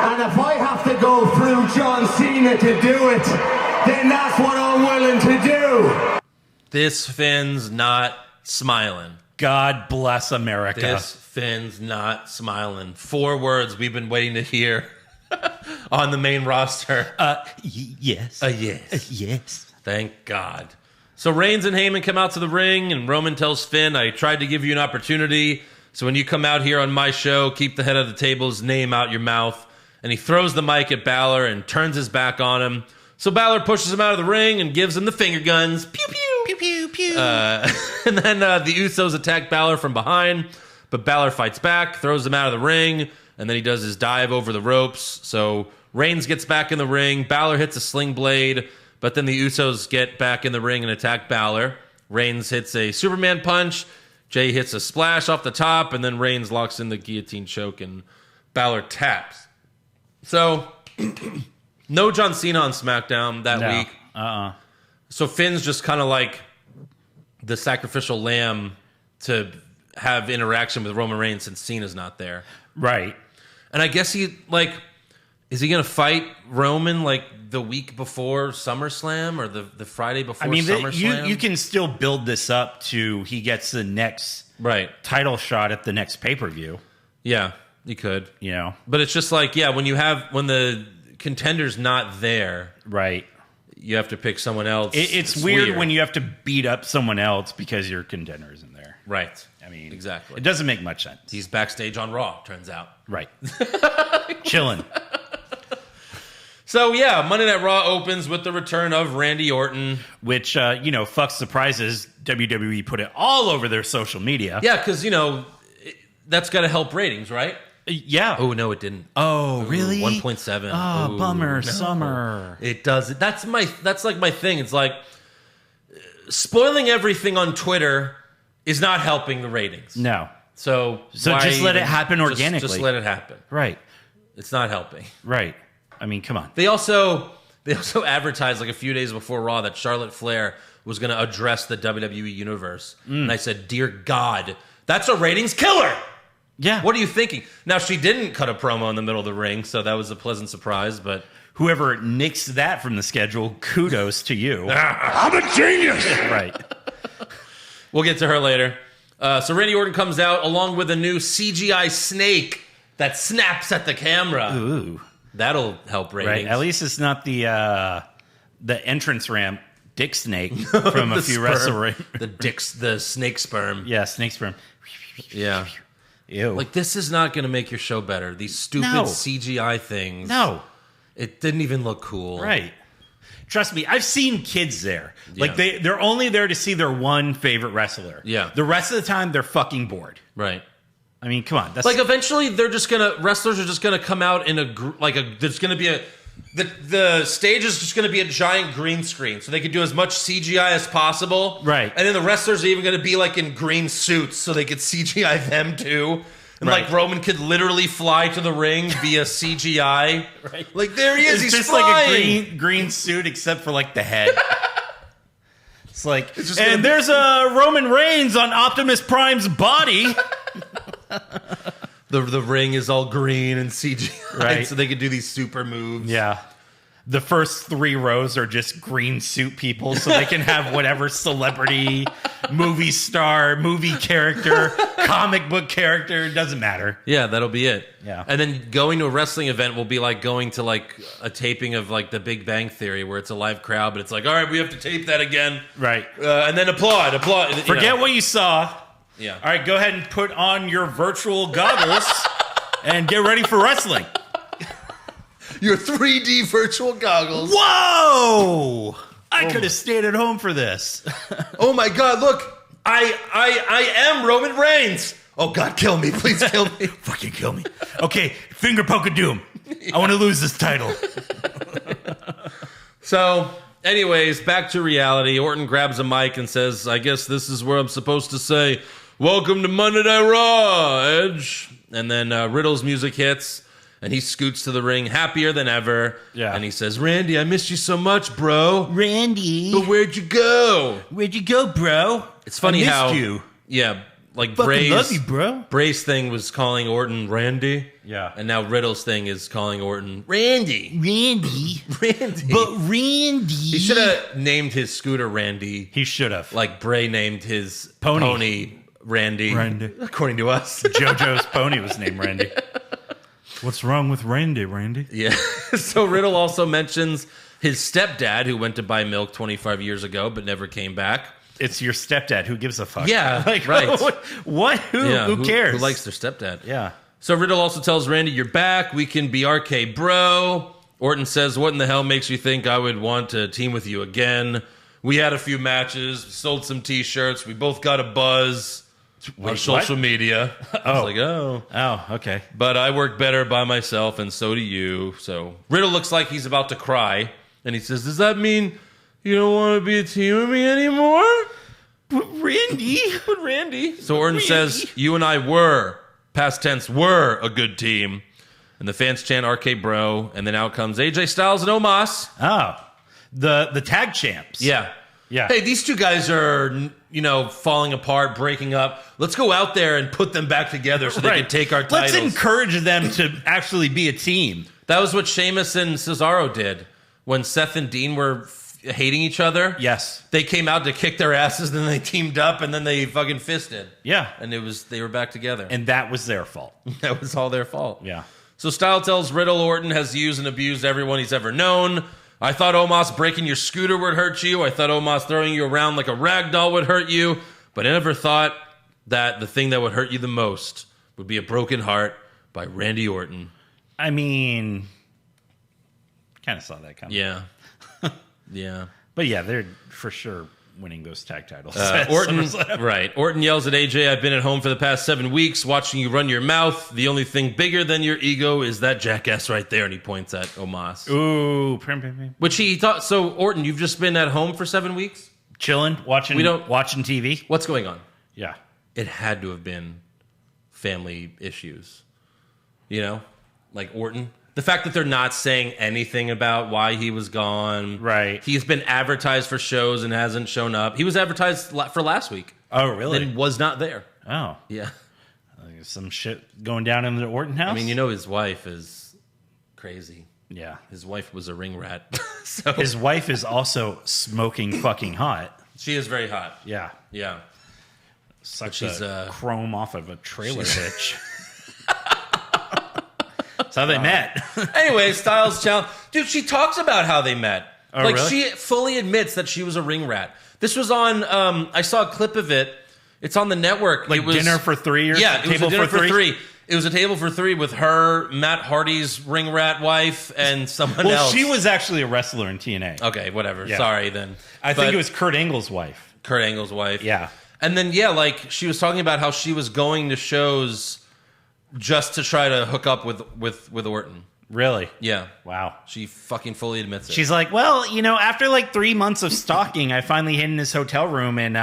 B: And if I have to go through John Cena to do it,
E: then that's what I'm willing to do.
C: This Finn's not smiling.
D: God bless America.
C: This Finn's not smiling. 4 words we've been waiting to hear on the main roster.
D: Yes.
C: Yes.
D: Yes.
C: Thank God. So Reigns and Heyman come out to the ring, and Roman tells Finn, I tried to give you an opportunity, so when you come out here on my show, keep the head of the table's name out your mouth. And he throws the mic at Balor and turns his back on him. So Balor pushes him out of the ring and gives him the finger guns. Pew, pew. Pew, pew, pew. And then the Usos attack Balor from behind, but Balor fights back, throws him out of the ring, and then he does his dive over the ropes. So Reigns gets back in the ring. Balor hits a sling blade, but then the Usos get back in the ring and attack Balor. Reigns hits a Superman punch. Jay hits a splash off the top, and then Reigns locks in the guillotine choke, and Balor taps. So, no John Cena on SmackDown that week. So Finn's just kind of like the sacrificial lamb to have interaction with Roman Reigns since Cena's not there.
D: Right.
C: And I guess is he going to fight Roman like the week before SummerSlam or the Friday before SummerSlam?
D: You can still build this up to he gets the next title shot at the next pay-per-view.
C: Yeah, you could.
D: You know.
C: But it's just like, when when the contender's not there.
D: Right.
C: You have to pick someone else.
D: It's weird when you have to beat up someone else because your contender isn't there.
C: Right.
D: I mean,
C: exactly.
D: It doesn't make much sense.
C: He's backstage on Raw, turns out.
D: Right. Chilling.
C: So, Monday Night Raw opens with the return of Randy Orton.
D: Which, fuck surprises. WWE put it all over their social media.
C: Yeah, because, that's got to help ratings, right?
D: Yeah.
C: Oh, no, it didn't.
D: Oh, really?
C: 1.7.
D: Oh, bummer. No. Summer.
C: It does. That's like my thing. It's like spoiling everything on Twitter is not helping the ratings.
D: No.
C: So
D: just let it happen organically.
C: Just let it happen.
D: Right.
C: It's not helping.
D: Right. I mean, come on.
C: They also advertised like a few days before Raw that Charlotte Flair was going to address the WWE universe. And I said, dear God, that's a ratings killer.
D: Yeah.
C: What are you thinking? Now, she didn't cut a promo in the middle of the ring, so that was a pleasant surprise, but
D: whoever nixed that from the schedule, kudos to you.
B: I'm a genius.
D: Right.
C: We'll get to her later. So Randy Orton comes out along with a new CGI snake that snaps at the camera.
D: Ooh.
C: That'll help ratings.
D: Right. At least it's not the entrance ramp dick snake from a few wrestlers.
C: The snake sperm.
D: Yeah, snake sperm.
C: Yeah.
D: Ew.
C: Like, this is not going to make your show better. These stupid CGI things.
D: No.
C: It didn't even look cool.
D: Right. Trust me, I've seen kids there.
C: Yeah.
D: Like, they're only there to see their one favorite wrestler.
C: Yeah.
D: The rest of the time, they're fucking bored.
C: Right.
D: I mean, come on. That's
C: like, eventually, wrestlers are just going to come out in there's going to be the stage is just going to be a giant green screen, so they could do as much CGI as possible.
D: Right.
C: And then the wrestlers are even going to be like in green suits, so they could CGI them too. And like Roman could literally fly to the ring via CGI.
D: Right.
C: Like, there he is.
D: It's
C: He's
D: just
C: flying.
D: like a green suit, except for like the head. It's like, and there's a Roman Reigns on Optimus Prime's body.
C: The ring is all green and CGI,
D: right?
C: So they could do these super moves.
D: Yeah. The first 3 rows are just green suit people, so they can have whatever celebrity, movie star, movie character, comic book character, doesn't matter.
C: Yeah, that'll be it.
D: Yeah.
C: And then going to a wrestling event will be like going to like a taping of like the Big Bang Theory where it's a live crowd, but it's like, all right, we have to tape that again.
D: Right.
C: And then applaud.
D: Forget what you saw.
C: Yeah.
D: All right, go ahead and put on your virtual goggles and get ready for wrestling.
C: Your 3D virtual goggles.
D: Whoa! I could have stayed at home for this.
C: Oh my God! Look, I am Roman Reigns. Oh God, kill me, please kill me.
D: Fucking kill me. Okay, finger poke of doom. I want to lose this title.
C: So, anyways, back to reality. Orton grabs a mic and says, "I guess this is where I'm supposed to say, welcome to Monday Night Raw, Edge." And then Riddle's music hits. And he scoots to the ring happier than ever.
D: Yeah.
C: And he says, Randy, I missed you so much, bro.
D: Randy.
C: But where'd you go?
D: Where'd you go, bro?
C: It's funny
D: I missed
C: how...
D: you.
C: Yeah. like
D: Fucking love you, bro.
C: Bray's thing was calling Orton Randy.
D: Yeah.
C: And now Riddle's thing is calling Orton Randy.
D: Randy.
C: But
D: Randy.
C: he should have named his scooter Randy.
D: He should have.
C: Like Bray named his
D: Pony.
C: Randy. According to us.
D: JoJo's pony was named Randy. What's wrong with Randy?
C: Yeah. So Riddle also mentions his stepdad who went to buy milk 25 years ago but never came back.
D: It's your stepdad. Who gives a fuck?
C: Yeah,
D: like,
C: right.
D: What? Who cares?
C: Who likes their stepdad?
D: Yeah.
C: So Riddle also tells Randy, you're back. We can be RK Bro. Orton says, what in the hell makes you think I would want to team with you again? We had a few matches, sold some T-shirts. We both got a buzz on social media. I was like,
D: Oh, okay.
C: But I work better by myself, and so do you. So Riddle looks like he's about to cry. And he says, does that mean you don't want to be a team with me anymore?
D: But Randy.
C: So Orton says, you and I were, past tense, were a good team. And the fans chant RK Bro. And then out comes AJ Styles and Omos.
D: Oh, the tag champs.
C: Yeah. Hey, these two guys are, falling apart, breaking up. Let's go out there and put them back together so they can take our titles.
D: Let's encourage them to actually be a team.
C: That was what Sheamus and Cesaro did when Seth and Dean were hating each other.
D: Yes.
C: They came out to kick their asses, then they teamed up, and then they fucking fisted.
D: Yeah.
C: And they were back together.
D: And that was their fault.
C: That was all their fault.
D: Yeah.
C: So Styles tells Riddle Orton has used and abused everyone he's ever known. I thought Omos breaking your scooter would hurt you. I thought Omos throwing you around like a rag doll would hurt you. But I never thought that the thing that would hurt you the most would be a broken heart by Randy Orton.
D: I mean, kind of saw that coming.
C: Yeah. Yeah.
D: But yeah, they're for sure winning those tag titles.
C: Orton yells at AJ, I've been at home for the past 7 weeks watching you run your mouth. The only thing bigger than your ego is that jackass right there. And he points at Omos.
D: Ooh.
C: Which he thought, so Orton, you've just been at home for 7 weeks?
D: Chilling, watching TV.
C: What's going on?
D: Yeah.
C: It had to have been family issues. Like Orton. The fact that they're not saying anything about why he was gone.
D: Right.
C: He's been advertised for shows and hasn't shown up. He was advertised for last week.
D: Oh, really?
C: Then was not there.
D: Oh.
C: Yeah.
D: Some shit going down in the Orton house?
C: I mean, his wife is crazy.
D: Yeah.
C: His wife was a ring rat. So
D: his wife is also smoking fucking hot.
C: She is very hot.
D: Yeah.
C: Yeah.
D: Such a chrome off of a trailer bitch. That's how they met.
C: Anyway, Styles challenge. Dude, she talks about how they met.
D: Oh, really?
C: She fully admits that she was a ring rat. This was on, I saw a clip of it. It's on the network.
D: Like dinner for three?
C: Yeah, it was a dinner for three. It was a table for three with her, Matt Hardy's ring rat wife, and someone else.
D: Well, she was actually a wrestler in TNA.
C: Okay, whatever.
D: Yeah.
C: Sorry, then.
D: I think it was Kurt Angle's wife.
C: Kurt Angle's wife.
D: Yeah.
C: And then, she was talking about how she was going to shows just to try to hook up with Orton.
D: Really?
C: Yeah.
D: Wow.
C: She fucking fully admits it.
D: She's like, well, after like 3 months of stalking, I finally hid in his hotel room and,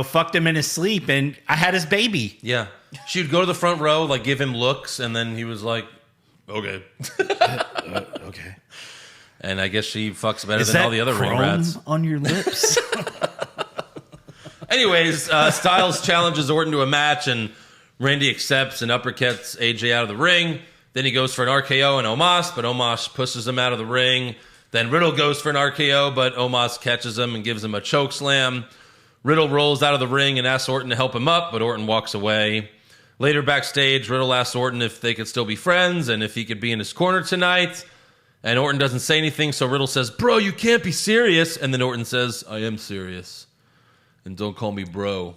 D: fucked him in his sleep, and I had his baby.
C: Yeah. She would go to the front row, give him looks, and then he was like, okay.
D: Okay.
C: And I guess she fucks better than all the other ring rats.
D: On your lips?
C: Anyways, Styles challenges Orton to a match, and Randy accepts and uppercuts AJ out of the ring. Then he goes for an RKO and Omos, but Omos pushes him out of the ring. Then Riddle goes for an RKO, but Omos catches him and gives him a choke slam. Riddle rolls out of the ring and asks Orton to help him up, but Orton walks away. Later backstage, Riddle asks Orton if they could still be friends and if he could be in his corner tonight. And Orton doesn't say anything, so Riddle says, bro, you can't be serious. And then Orton says, I am serious. And don't call me bro.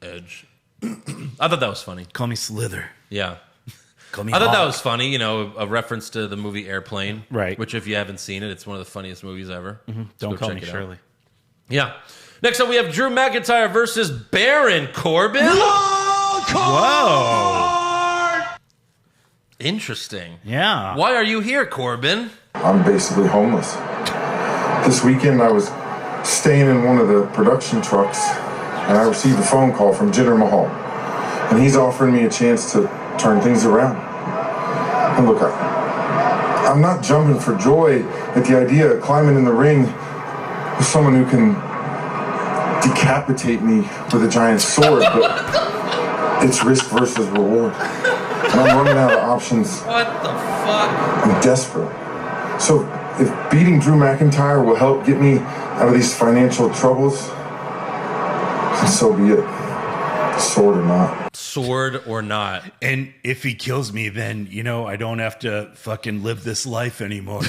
C: Edge. I thought that was funny.
D: Call me Slither.
C: Yeah.
D: Call me
C: I thought
D: Hawk.
C: that was funny, a reference to the movie Airplane.
D: Right.
C: Which, if you haven't seen it, it's one of the funniest movies ever.
D: Mm-hmm.
C: So
D: Don't call me
C: check it out.
D: Shirley.
C: Yeah. Next up, we have Drew McIntyre versus Baron Corbin.
D: Whoa.
C: Interesting.
D: Yeah.
C: Why are you here, Corbin?
G: I'm basically homeless. This weekend I was staying in one of the production trucks and I received a phone call from Jinder Mahal. And he's offering me a chance to turn things around. And look, I'm not jumping for joy at the idea of climbing in the ring with someone who can decapitate me with a giant sword, but It's risk versus reward. And I'm running out of options.
C: What the fuck?
G: I'm desperate. So if beating Drew McIntyre will help get me out of these financial troubles, so be it. Sword or not.
C: Sword or not.
D: And if he kills me, then, I don't have to fucking live this life anymore.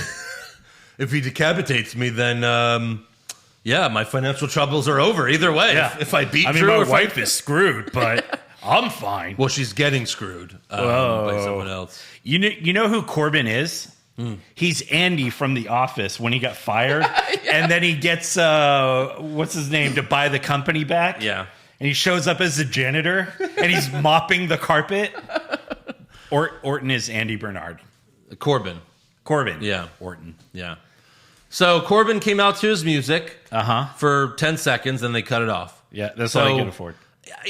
C: If he decapitates me, then, my financial troubles are over either way.
D: Yeah.
C: If I beat
D: I mean,
C: Drew,
D: my wife is screwed, but I'm fine.
C: Well, she's getting screwed by someone else.
D: You know who Corbin is? He's Andy from The Office when he got fired. And then he gets, what's his name, to buy the company back.
C: Yeah.
D: And he shows up as a janitor and he's mopping the carpet. Orton is Andy Bernard.
C: Corbin.
D: Yeah.
C: Orton. Yeah. So Corbin came out to his music for 10 seconds, and they cut it off.
D: Yeah, that's all he could afford.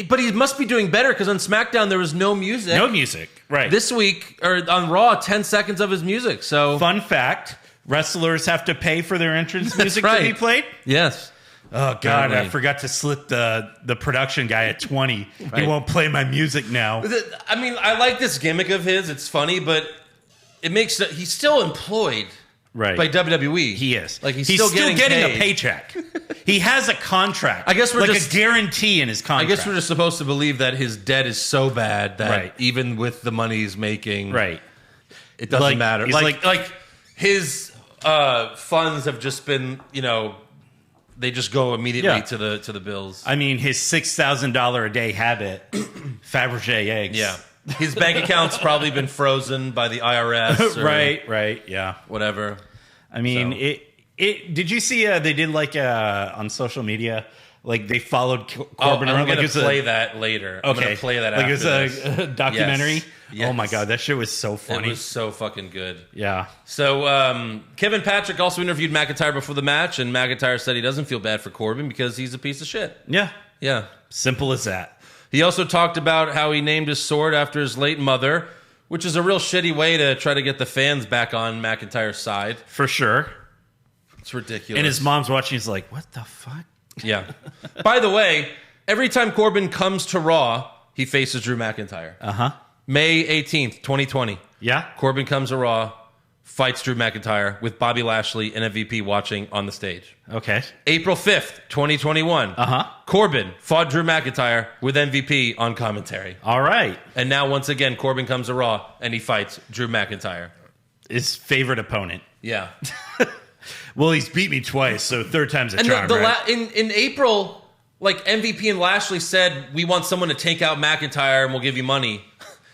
C: But he must be doing better because on SmackDown there was no music.
D: No music, right.
C: This week, or on Raw, 10 seconds of his music. So
D: fun fact, wrestlers have to pay for their entrance music
C: right.
D: to be played?
C: Yes.
D: Oh, God,
C: Apparently.
D: I forgot to slip the production guy at 20.
C: Right.
D: He won't play my music now.
C: I mean, I like this gimmick of his. It's funny, but it makes he's still employed
D: Right.
C: by WWE.
D: He is.
C: Like he's
D: still
C: getting
D: a
C: paid.
D: paycheck. He has a contract.
C: I guess we're
D: like
C: just
D: a guarantee in his
C: I
D: contract.
C: guess we're just supposed to believe that his debt is so bad that
D: Right.
C: even with the money he's making,
D: right.
C: it doesn't matter.
D: he's
C: Like his funds have just been, they just go immediately to the bills.
D: I mean, his $6,000 a day habit, Fabergé eggs.
C: Yeah. His bank account's probably been frozen by the IRS. Or
D: right, yeah.
C: whatever.
D: I mean,
C: So.
D: it. Did you see? They did on social media, like they followed Corbin
C: I'm
D: around.
C: going
D: Like
C: to play that later. I'm going to play that
D: like
C: after
D: it was a documentary.
C: Yes.
D: Oh my God, that shit was so funny.
C: It was so fucking good.
D: Yeah.
C: So Kevin Patrick also interviewed McIntyre before the match, and McIntyre said he doesn't feel bad for Corbin because he's a piece of shit.
D: Yeah.
C: Yeah.
D: Simple as that.
C: He also talked about how he named his sword after his late mother, which is a real shitty way to try to get the fans back on McIntyre's side.
D: For sure.
C: It's ridiculous.
D: And his mom's watching. He's like, "What the fuck?"
C: Yeah. By the way, every time Corbin comes to Raw, he faces Drew McIntyre. May 18th, 2020.
D: Yeah.
C: Corbin comes to Raw, fights Drew McIntyre with Bobby Lashley and MVP watching on the stage.
D: Okay.
C: April 5th, 2021. Corbin fought Drew McIntyre with MVP on commentary.
D: All right.
C: And now, once again, Corbin comes to Raw and he fights Drew McIntyre.
D: His favorite opponent.
C: Yeah.
D: Well, he's beat me twice, so third time's a
C: And
D: charm, right?
C: in April, like MVP and Lashley said, we want someone to take out McIntyre and we'll give you money.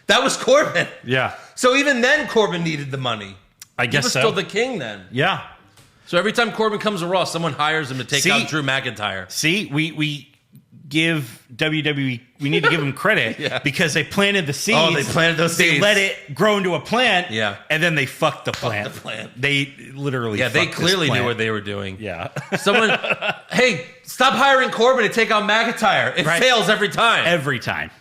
C: That was Corbin.
D: Yeah.
C: So even then, Corbin needed the money.
D: I guess
C: he was
D: so.
C: still the king then.
D: Yeah.
C: So every time Corbin comes to Raw, someone hires him to take out Drew McIntyre.
D: See, we give WWE, we need to give them credit because they planted the seeds.
C: Oh, they planted those seeds.
D: They let it grow into a plant.
C: Yeah.
D: And then they fucked the plant. They literally
C: Yeah, they
D: fucked
C: clearly
D: this
C: knew
D: plant.
C: what they were doing.
D: Yeah.
C: Someone, hey, stop hiring Corbin to take out McIntyre. It fails every time.
D: Every time.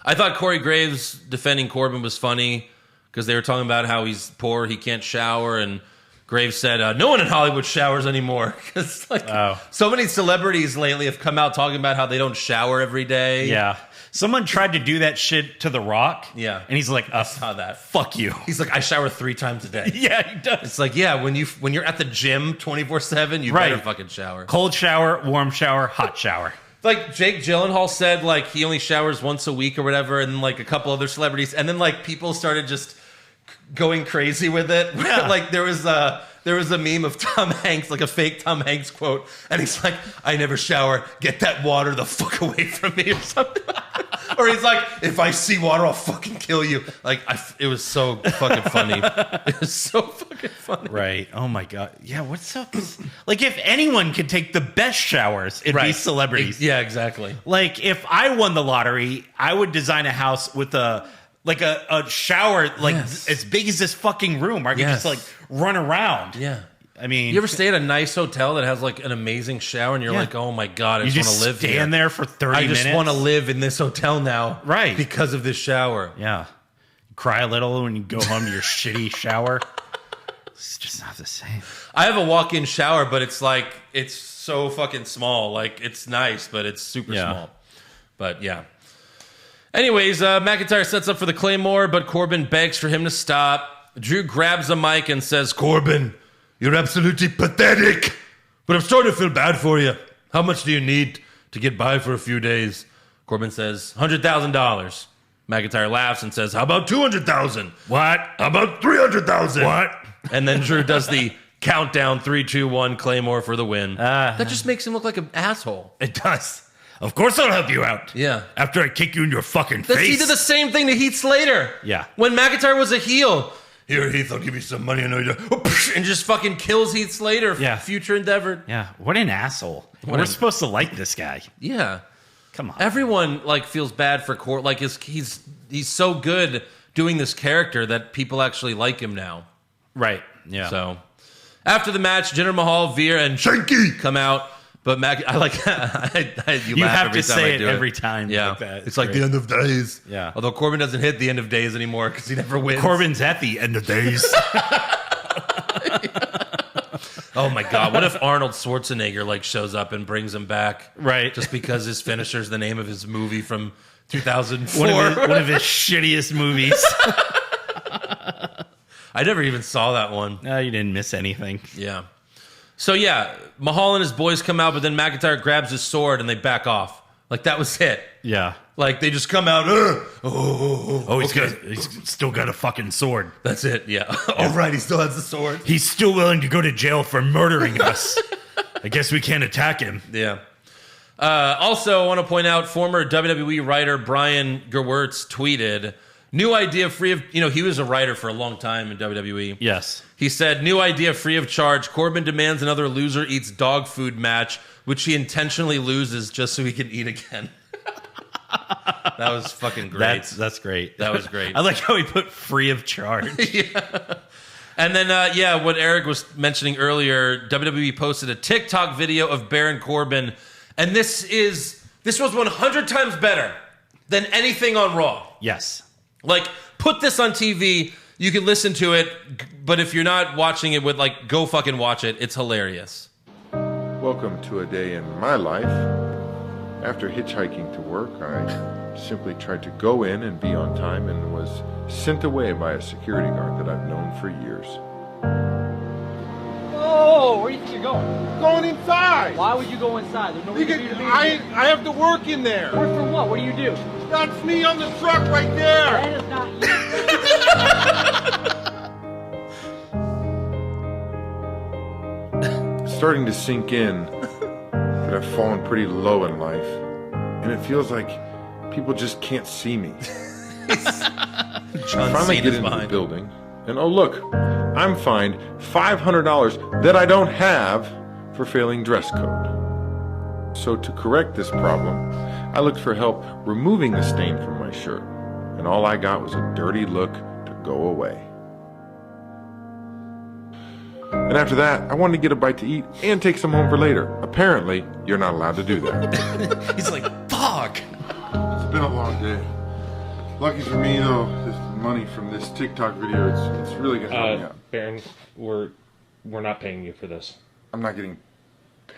C: I thought Corey Graves defending Corbin was funny because they were talking about how he's poor, he can't shower, and Graves said, no one in Hollywood showers anymore. Because so many celebrities lately have come out talking about how they don't shower every day.
D: Yeah. Someone tried to do that shit to The Rock.
C: Yeah.
D: And he's like,
C: I saw that.
D: Fuck you.
C: He's like, I shower 3 times a day.
D: Yeah, he does.
C: It's like, yeah, when you're at the gym 24/7, you better fucking shower.
D: Cold shower, warm shower, hot shower.
C: Like Jake Gyllenhaal said, like he only showers once a week or whatever, and like a couple other celebrities, and then like people started just going crazy with it.
D: Yeah.
C: Like there was a meme of Tom Hanks, like a fake Tom Hanks quote, and he's like, "I never shower. Get that water the fuck away from me," or something. Or he's like, "If I see water, I'll fucking kill you." Like it was so fucking funny. It was so fucking funny.
D: Right. Oh my God. Yeah. What's up? Like, if anyone could take the best showers, it'd be celebrities.
C: Yeah, exactly.
D: Like, if I won the lottery, I would design a house with a shower like as big as this fucking room. I could just like run around.
C: Yeah.
D: I mean,
C: you ever stay at a nice hotel that has like an amazing shower, and you're like, "Oh my God, I
D: you
C: just want
D: just
C: to live here.
D: stand there for 30 minutes.
C: I just want to live in this hotel now,
D: Right.
C: Because of this shower."
D: Yeah. Cry a little when you go home to your shitty shower. It's just not the same.
C: I have a walk-in shower, but it's like it's so fucking small. Like it's nice, but it's super small. But yeah. Anyways, McIntyre sets up for the Claymore, but Corbin begs for him to stop. Drew grabs a mic and says, Corbin, you're absolutely pathetic, but I'm starting to feel bad for you. How much do you need to get by for a few days? Corbin says, $100,000. McIntyre laughs and says, how about $200,000?
D: What?
C: How about $300,000?
D: What?
C: And then Drew does the countdown 3, 2, 1 Claymore for the win. That just makes him look like an asshole.
D: It does. Of course I'll help you out.
C: Yeah.
D: After I kick you in your fucking face.
C: He did the same thing to Heath Slater.
D: Yeah.
C: When McIntyre was a heel. Here, Heath, I'll give you some money. I know you do. And just fucking kills Heath Slater.
D: Yeah.
C: Future endeavor.
D: Yeah. What an asshole. We're supposed to like this guy.
C: Yeah.
D: Come on.
C: Everyone like feels bad for Court. Like he's so good doing this character that people actually like him now.
D: Right. Yeah.
C: So after the match, Jinder Mahal, Veer, and Shanky come out. But I like you
D: You
C: laugh
D: have
C: every
D: to
C: time
D: say
C: I
D: it
C: do
D: every time.
C: Yeah,
D: Like that.
C: it's like the end of days.
D: Yeah.
C: Although Corbin doesn't hit the end of days anymore because he never wins.
D: Corbin's at the end of days.
C: Oh my God! What if Arnold Schwarzenegger like shows up and brings him back?
D: Right.
C: Just because his finisher is the name of his movie from 2004.
D: One of his shittiest movies.
C: I never even saw that one.
D: No, you didn't miss anything.
C: Yeah. So yeah, Mahal and his boys come out, but then McIntyre grabs his sword and they back off. Like that was it.
D: Yeah.
C: Like they just come out.
D: He's still got a fucking sword.
C: That's it. Yeah. All right. He still has the sword.
D: He's still willing to go to jail for murdering us. I guess we can't attack him.
C: Yeah. Also, I want to point out former WWE writer Brian Gewirtz tweeted, new idea free of, he was a writer for a long time in WWE.
D: Yes.
C: He said, new idea free of charge. Corbin demands another loser eats dog food match, which he intentionally loses just so he can eat again. That was fucking great.
D: That's great.
C: That was great.
D: I like how he put free of charge.
C: Yeah. And then, what Eric was mentioning earlier, WWE posted a TikTok video of Baron Corbin, and this was 100 times better than anything on Raw.
D: Yes.
C: Like, put this on TV, you can listen to it, but if you're not watching it go fucking watch it. It's hilarious.
G: Welcome to a day in my life. After hitchhiking to work, I simply tried to go in and be on time and was sent away by a security guard that I've known for years.
H: Oh, where do you think you're going?
B: Going inside.
H: Why would you go inside? There's no reason for you to be in here.
B: I have to work in there.
H: Work for what? What do you do?
B: That's me on the truck right there.
H: That is not you.
G: It's starting to sink in that I've fallen pretty low in life, and it feels like people just can't see me.
C: John
G: Finally
C: Cena's
G: get into
C: behind
G: the building, and oh look, I'm fined $500 that I don't have for failing dress code. So to correct this problem, I looked for help removing the stain from my shirt, and all I got was a dirty look to go away. And after that, I wanted to get a bite to eat and take some home for later. Apparently, you're not allowed to do that.
C: He's like, fuck.
G: It's been a long day. Lucky for me, though, this money from this TikTok video, it's really gonna help me out.
I: Baron, we're not paying you for this.
G: I'm not getting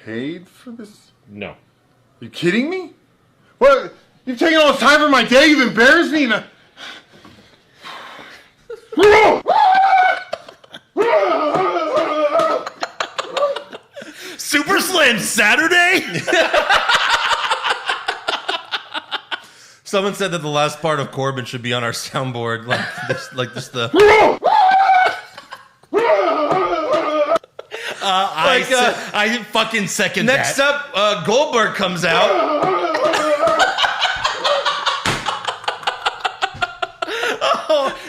G: paid for this?
I: No.
G: You kidding me? What? You've taken all this time from my day. You've embarrassed me.
D: Super Slam Saturday?
C: Someone said that the last part of Corbin should be on our soundboard, just the.
D: I fucking second
C: Next
D: that.
C: up, Goldberg comes out.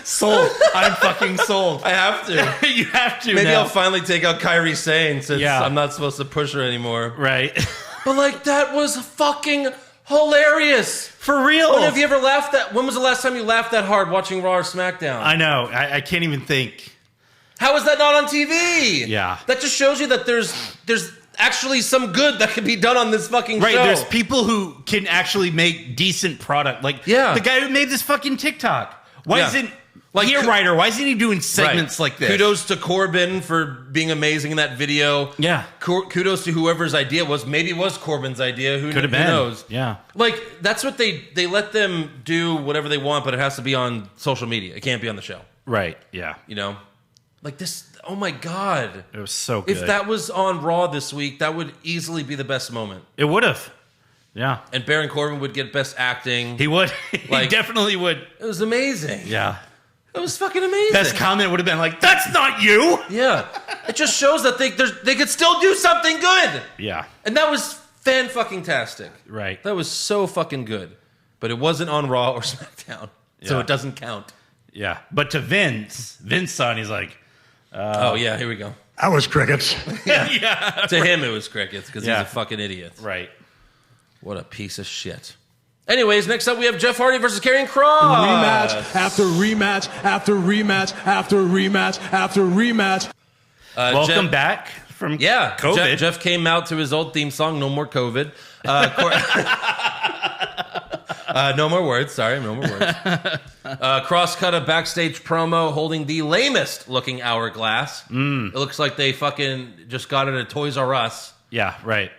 D: Sold. I'm fucking sold.
C: I have to.
D: You have to.
C: Maybe
D: now.
C: I'll finally take out Kairi Sane since I'm not supposed to push her anymore.
D: Right.
C: But that was fucking hilarious.
D: For real.
C: When have you ever laughed that? When was the last time you laughed that hard watching Raw or SmackDown?
D: I know. I can't even think.
C: How is that not on TV?
D: Yeah.
C: That just shows you that there's actually some good that can be done on this fucking
D: Right,
C: show.
D: there's people who can actually make decent product. The guy who made this fucking TikTok. Why
C: Like,
D: You're writer. Why isn't he doing segments like this?
C: Kudos to Corbin for being amazing in that video.
D: Yeah.
C: Kudos to whoever's idea it was. Maybe it was Corbin's idea. Who knows?
D: Yeah.
C: Like, that's what they let them do whatever they want, but it has to be on social media. It can't be on the show.
D: Right. Yeah.
C: You know? Like this, oh my God.
D: It was so good.
C: If that was on Raw this week, that would easily be the best moment.
D: It would have. Yeah.
C: And Baron Corbin would get best acting.
D: He would. He definitely would.
C: It was amazing.
D: Yeah.
C: It was fucking amazing.
D: Best comment would have been like, "That's not you."
C: Yeah. It just shows that they could still do something good.
D: Yeah.
C: And that was fan-fucking-tastic.
D: Right.
C: That was so fucking good. But it wasn't on Raw or SmackDown. So
D: Yeah.
C: it doesn't count.
D: Yeah. But to Vince saw it, he's like,
C: oh, yeah, here we go.
F: That was crickets.
D: yeah.
C: To him, it was crickets because
D: Yeah.
C: he's a fucking idiot.
D: Right.
C: What a piece of shit. Anyways, next up we have Jeff Hardy versus Karrion Kross.
F: Rematch after rematch after rematch after rematch after rematch.
D: Welcome back from COVID.
C: Jeff came out to his old theme song, No More COVID. No more words. Sorry, no more words. Kross cut a backstage promo holding the lamest looking hourglass. It looks like they fucking just got it at Toys R Us.
D: Yeah, right.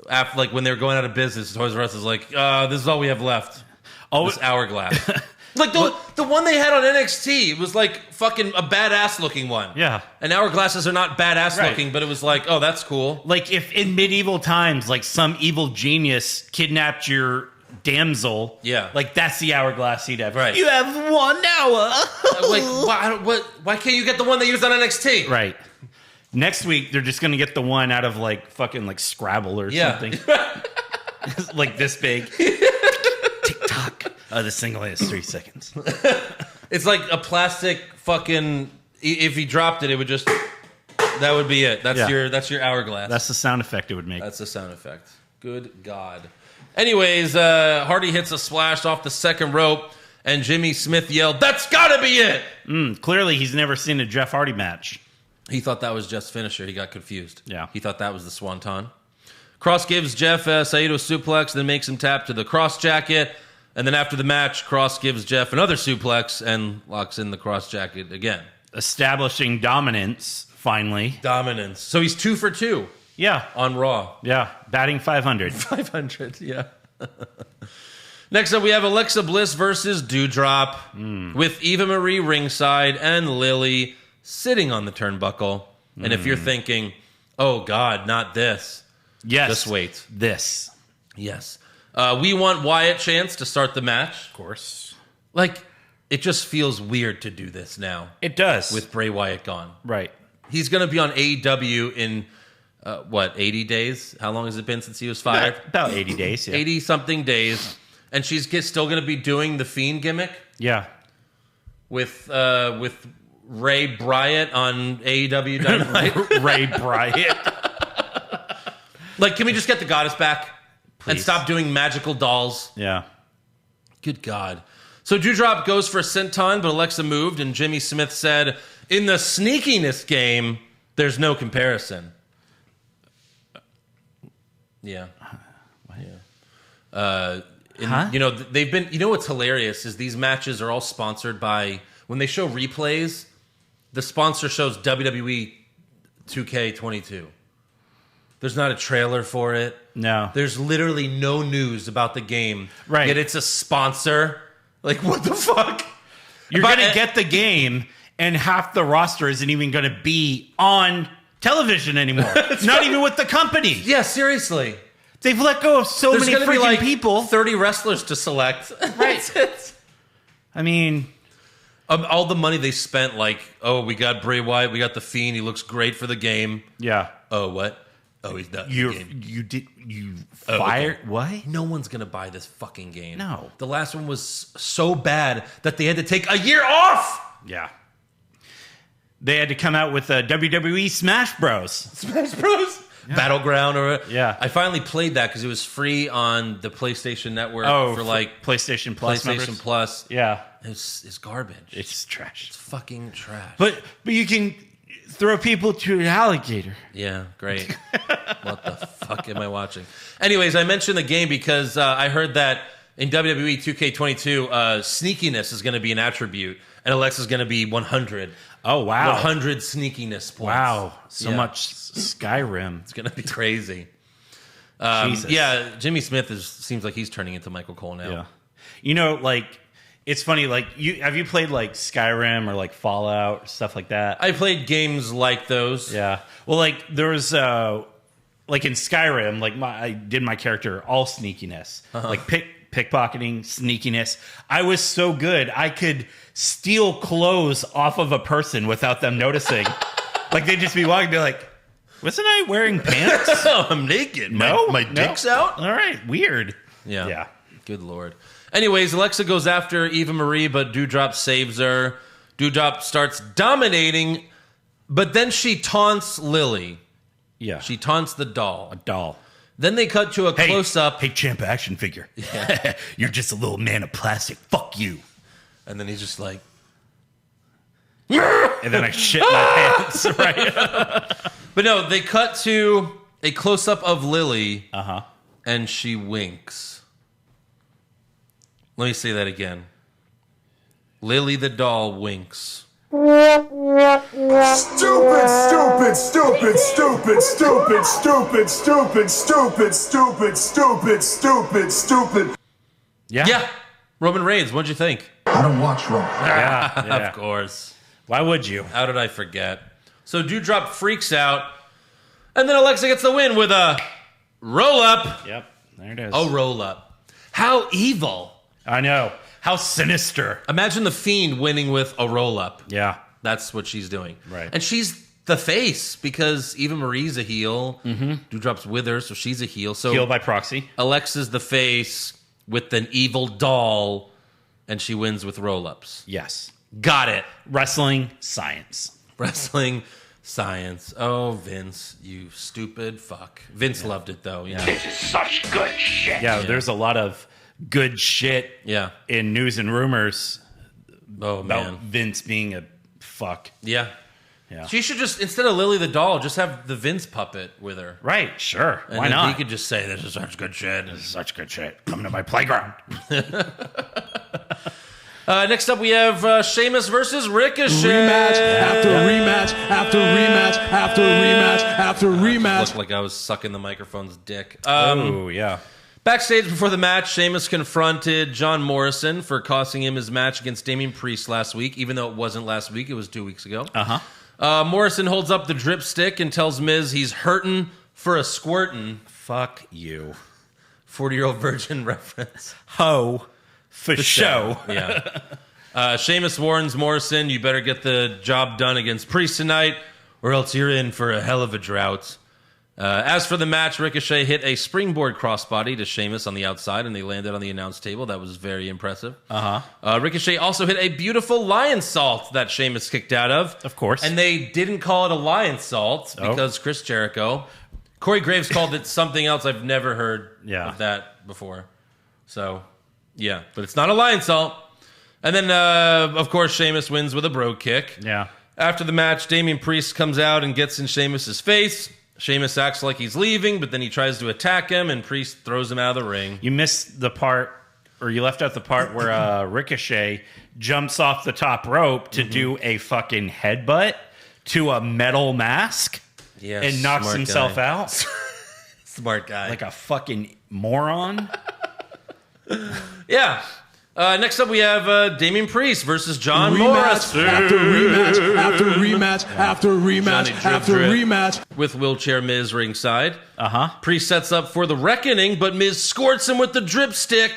C: After, like, when they were going out of business, Toys R Us is like, this is all we have left.
D: Oh,
C: this hourglass. Like the one they had on NXT, it was like fucking a badass looking one.
D: Yeah.
C: And hourglasses are not badass
D: Right.
C: looking, but it was like, oh, that's cool.
D: Like if in medieval times, like some evil genius kidnapped your damsel,
C: Yeah.
D: like that's the hourglass he'd have.
C: Right.
D: You have 1 hour.
C: Like, why can't you get the one they used on NXT?
D: Right. Next week they're just gonna get the one out of like fucking like Scrabble or
C: Yeah.
D: something. Like this big. Tick tock. This thing only has 3 seconds.
C: It's like a plastic fucking. If he dropped it, it would just. That would be it. That's your hourglass.
D: That's the sound effect it would make.
C: That's the sound effect. Good God. Anyways, Hardy hits a splash off the second rope, and Jimmy Smith yelled, "That's gotta be it!"
D: Clearly, he's never seen a Jeff Hardy match.
C: He thought that was Jeff's finisher. He got confused.
D: Yeah.
C: He thought that was the Swanton. Kross gives Jeff a Saito suplex, then makes him tap to the Kross jacket. And then after the match, Kross gives Jeff another suplex and locks in the Kross jacket again.
D: Establishing dominance, finally.
C: Dominance. So he's 2 for 2
D: Yeah.
C: on Raw.
D: Yeah. Batting 500.
C: 500, yeah. Next up, we have Alexa Bliss versus Doudrop with Eva Marie ringside and Lily sitting on the turnbuckle. And if you're thinking, oh, God, not this.
D: Yes.
C: Just wait.
D: This.
C: Yes. We want Wyatt Chance to start the match.
D: Of course.
C: Like, it just feels weird to do this now
D: It does.
C: with Bray Wyatt gone.
D: right.
C: He's going to be on AEW in, 80 days? How long has it been since he was fired?
D: About 80 days, yeah.
C: 80-something days. And she's still going to be doing the Fiend gimmick
D: Yeah.
C: with Ray Bryant on AEW Dynamite.
D: Ray Bryant.
C: Like, can we just get the goddess back? And
D: Please.
C: stop doing magical dolls?
D: Yeah.
C: Good God. So Doudrop goes for a senton, but Alexa moved, and Jimmy Smith said, in the sneakiness game, there's no comparison. Yeah. Yeah. You know, they've been, you know what's hilarious is these matches are all sponsored by, when they show replays, the sponsor shows WWE 2K22. There's not a trailer for it.
D: No.
C: There's literally no news about the game.
D: Right.
C: Yet it's a sponsor. Like, what the fuck?
D: You're going to get the game, and half the roster isn't even going to be on television anymore. Not even with the company.
C: Yeah, seriously.
D: They've let go of so
C: There's
D: many
C: gonna be
D: freaking
C: like
D: people.
C: 30 wrestlers to select.
D: Right.
C: That's it.
D: I mean,
C: All the money they spent, like, oh, we got Bray Wyatt, we got The Fiend, he looks great for the game.
D: yeah.
C: Oh, what? Oh, he's not in the game.
D: You
C: Oh,
D: fired
C: okay.
D: what?
C: No one's going to buy this fucking game.
D: No.
C: The last one was so bad that they had to take a year off.
D: Yeah. They had to come out with a WWE Smash Bros.
C: Smash Bros. Yeah. Battleground or
D: yeah.
C: I finally played that because it was free on the PlayStation Network for like
D: PlayStation Plus.
C: PlayStation Plus.
D: Yeah.
C: It's garbage.
D: It's trash.
C: It's fucking trash.
D: But you can throw people to an alligator.
C: Yeah, great. What the fuck am I watching? Anyways, I mentioned the game because I heard that in WWE 2K22, sneakiness is going to be an attribute. And Alexa's going to be 100.
D: Oh, wow.
C: 100 sneakiness points.
D: Wow. So
C: Yeah.
D: much Skyrim.
C: It's going to be crazy.
D: Jesus.
C: Yeah, Jimmy Smith seems like he's turning into Michael Cole now.
D: Yeah. You know, like, it's funny, like, have you played, like, Skyrim or, like, Fallout, stuff like that?
C: I played games like those.
D: Yeah. Well, like, there was, like, in Skyrim, like, I did my character all sneakiness. Like, pickpocketing, sneakiness. I was so good, I could steal clothes off of a person without them noticing. Like, they'd just be walking and be like, wasn't I wearing pants?
C: Oh, I'm naked. My dick's out?
D: All right, weird.
C: Yeah.
D: Yeah.
C: Good Lord. Anyways, Alexa goes after Eva Marie, but Doudrop saves her. Doudrop starts dominating, but then she taunts Lily.
D: Yeah.
C: She taunts the doll.
D: A doll.
C: Then they cut to a close-up.
D: Hey, champ action figure. Yeah. You're just a little man of plastic. Fuck you.
C: And then he's just like...
D: And then I shit my pants, right?
C: But no, they cut to a close-up of Lily,
D: Uh-huh.
C: and she winks. Let me say that again. Lily the doll winks.
B: Stupid, stupid, stupid, stupid, stupid, stupid, stupid, stupid, stupid, stupid, stupid, stupid.
C: Yeah. Roman Reigns, what'd you think?
E: I don't watch Raw.
D: Yeah.
C: Of course.
D: Why would you?
C: How did I forget? So Doudrop freaks out, and then Alexa gets the win with a roll-up.
D: Yep. There it is.
C: A roll-up. How evil.
D: I know. How sinister.
C: Imagine the Fiend winning with a roll-up.
D: Yeah.
C: That's what she's doing.
D: Right.
C: And she's the face because Eva Marie's a heel. Mm-hmm. Doudrop's with her, so she's a heel. So
D: Heel by proxy.
C: Alexa's the face with an evil doll, and she wins with roll-ups.
D: Yes.
C: Got it.
D: Wrestling science.
C: Wrestling science. Oh, Vince, you stupid fuck. Vince loved it, though. Yeah.
B: This is such good shit.
D: Yeah, there's a lot of good shit
C: Yeah.
D: in news and rumors
C: Oh,
D: about
C: man.
D: Vince being a fuck.
C: Yeah.
D: Yeah.
C: She should just, instead of Lily the doll, just have the Vince puppet with her.
D: Right, sure.
C: And
D: Why
C: then
D: not?
C: He could just say, this is such good shit.
D: This is such good shit. Come to my playground.
C: Next up, we have Sheamus versus Ricochet.
F: Rematch after rematch after rematch after rematch after rematch.
C: Looked like I was sucking the microphone's dick.
D: Oh, yeah.
C: Backstage before the match, Sheamus confronted John Morrison for costing him his match against Damian Priest last week, even though it wasn't last week, it was 2 weeks ago.
D: Uh-huh.
C: Morrison holds up the drip stick and tells Miz he's hurtin' for a squirtin'.
D: Fuck you.
C: 40-year-old virgin reference.
D: Ho. For show.
C: Yeah. Sheamus warns Morrison, you better get the job done against Priest tonight, or else you're in for a hell of a drought. As for the match, Ricochet hit a springboard crossbody to Sheamus on the outside, and they landed on the announce table. That was very impressive. Ricochet also hit a beautiful lion salt that Sheamus kicked out of.
D: Of course.
C: And they didn't call it a lion salt because Chris Jericho. Corey Graves called it something else. I've never heard of that before. So, yeah. But it's not a lion salt. And then, of course, Sheamus wins with a bro kick.
D: Yeah.
C: After the match, Damian Priest comes out and gets in Sheamus' face. Sheamus acts like he's leaving, but then he tries to attack him, and Priest throws him out of the ring.
D: You missed the part, or you left out the part where Ricochet jumps off the top rope to do a fucking headbutt to a metal mask and knocks himself out.
C: Smart guy.
D: Like a fucking moron.
C: Yeah. Next up, we have Damian Priest versus John
F: Rematch
C: Morrison.
F: after rematch after rematch after rematch
C: Johnny Drip
F: after
C: Drip.
F: rematch.
C: With wheelchair Miz ringside.
D: Uh-huh.
C: Priest sets up for the reckoning, but Miz squirts him with the drip stick.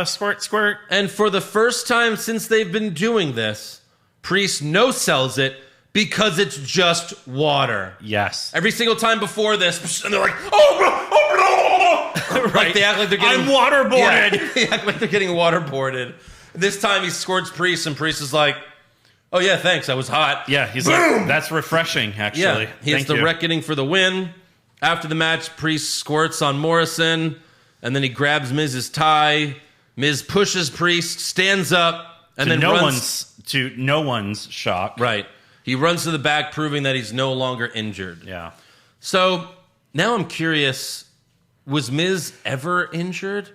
D: Squirt, squirt.
C: And for the first time since they've been doing this, Priest no-sells it because it's just water.
D: Yes.
C: Every single time before this, and they're like, right. Like they act like they're getting...
D: I'm waterboarded.
C: Yeah, they act like they're getting waterboarded. This time he squirts Priest, and Priest is like, oh yeah, thanks, I was hot.
D: Yeah, he's like, that's refreshing, actually.
C: Yeah, he hits the reckoning for the win. After the match, Priest squirts on Morrison, and then he grabs Miz's tie. Miz pushes Priest, stands up, and then runs...
D: To no one's shock.
C: Right. He runs to the back, proving that he's no longer injured.
D: Yeah.
C: So now I'm curious, was Miz ever injured?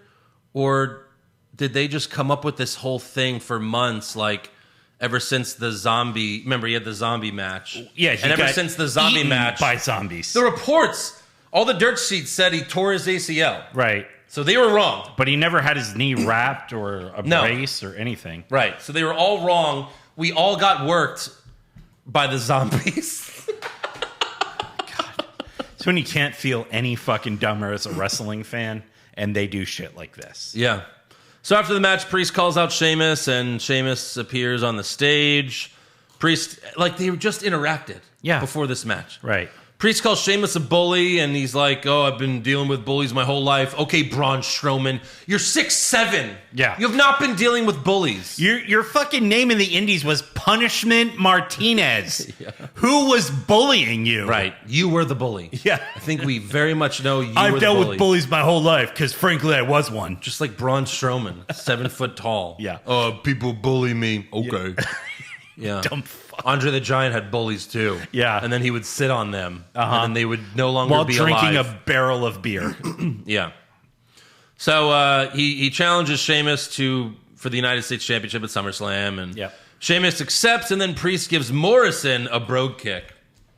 C: Or did they just come up with this whole thing for months? Like, ever since the zombie. Remember, he had the zombie match.
D: Yeah,
C: and ever since the zombie match
D: by zombies.
C: the reports, all the dirt sheets said he tore his ACL.
D: Right.
C: So they were wrong.
D: But he never had his knee wrapped or a brace or anything.
C: Right. So they were all wrong. We all got worked by the zombies.
D: It's when you can't feel any fucking dumber as a wrestling fan, and they do shit like this.
C: Yeah. So after the match, Priest calls out Sheamus, and Sheamus appears on the stage. Priest, like, they just interacted before this match.
D: Right.
C: Priest calls Sheamus a bully, and he's like, oh, I've been dealing with bullies my whole life. Okay, Braun Strowman, you're 6'7".
D: Yeah.
C: You have not been dealing with bullies.
D: Your fucking name in the Indies was Punishment Martinez. Who was bullying you?
C: Right. You were the bully.
D: Yeah.
C: I think we very much know you were
D: I've
C: the
D: dealt
C: bully.
D: with bullies my whole life, because frankly, I was one.
C: Just like Braun Strowman, 7 foot tall.
D: Yeah.
C: Oh, people bully me. Okay. Yeah.
D: Dumb fuck.
C: Andre the Giant had bullies too.
D: Yeah.
C: And then he would sit on them. And then they would no longer
D: While
C: be
D: drinking
C: alive.
D: a barrel of beer.
C: Yeah. So he challenges Sheamus for the United States Championship at SummerSlam. And Sheamus accepts, and then Priest gives Morrison a brogue kick.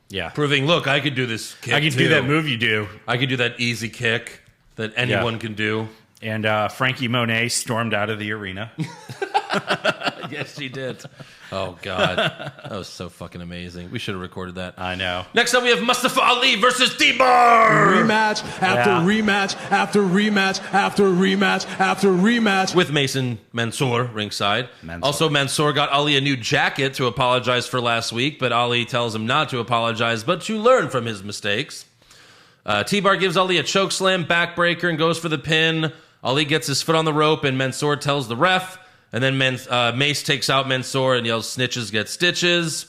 D: Yeah.
C: Proving, look, I could do this kick
D: I can
C: too.
D: do that move you do.
C: I could do that easy kick that anyone can do.
D: And Frankie Monet stormed out of the arena.
C: Yes, she did. Oh, God. That was so fucking amazing. We should have recorded that.
D: I know.
C: Next up, we have Mustafa Ali versus T-Bar.
F: Rematch after rematch after rematch after rematch after rematch.
C: With Mason Mansoor ringside. Also, Mansoor got Ali a new jacket to apologize for last week, but Ali tells him not to apologize, but to learn from his mistakes. T-Bar gives Ali a chokeslam backbreaker and goes for the pin. Ali gets his foot on the rope, and Mansoor tells the ref. And then Mace takes out Mansoor and yells, snitches get stitches.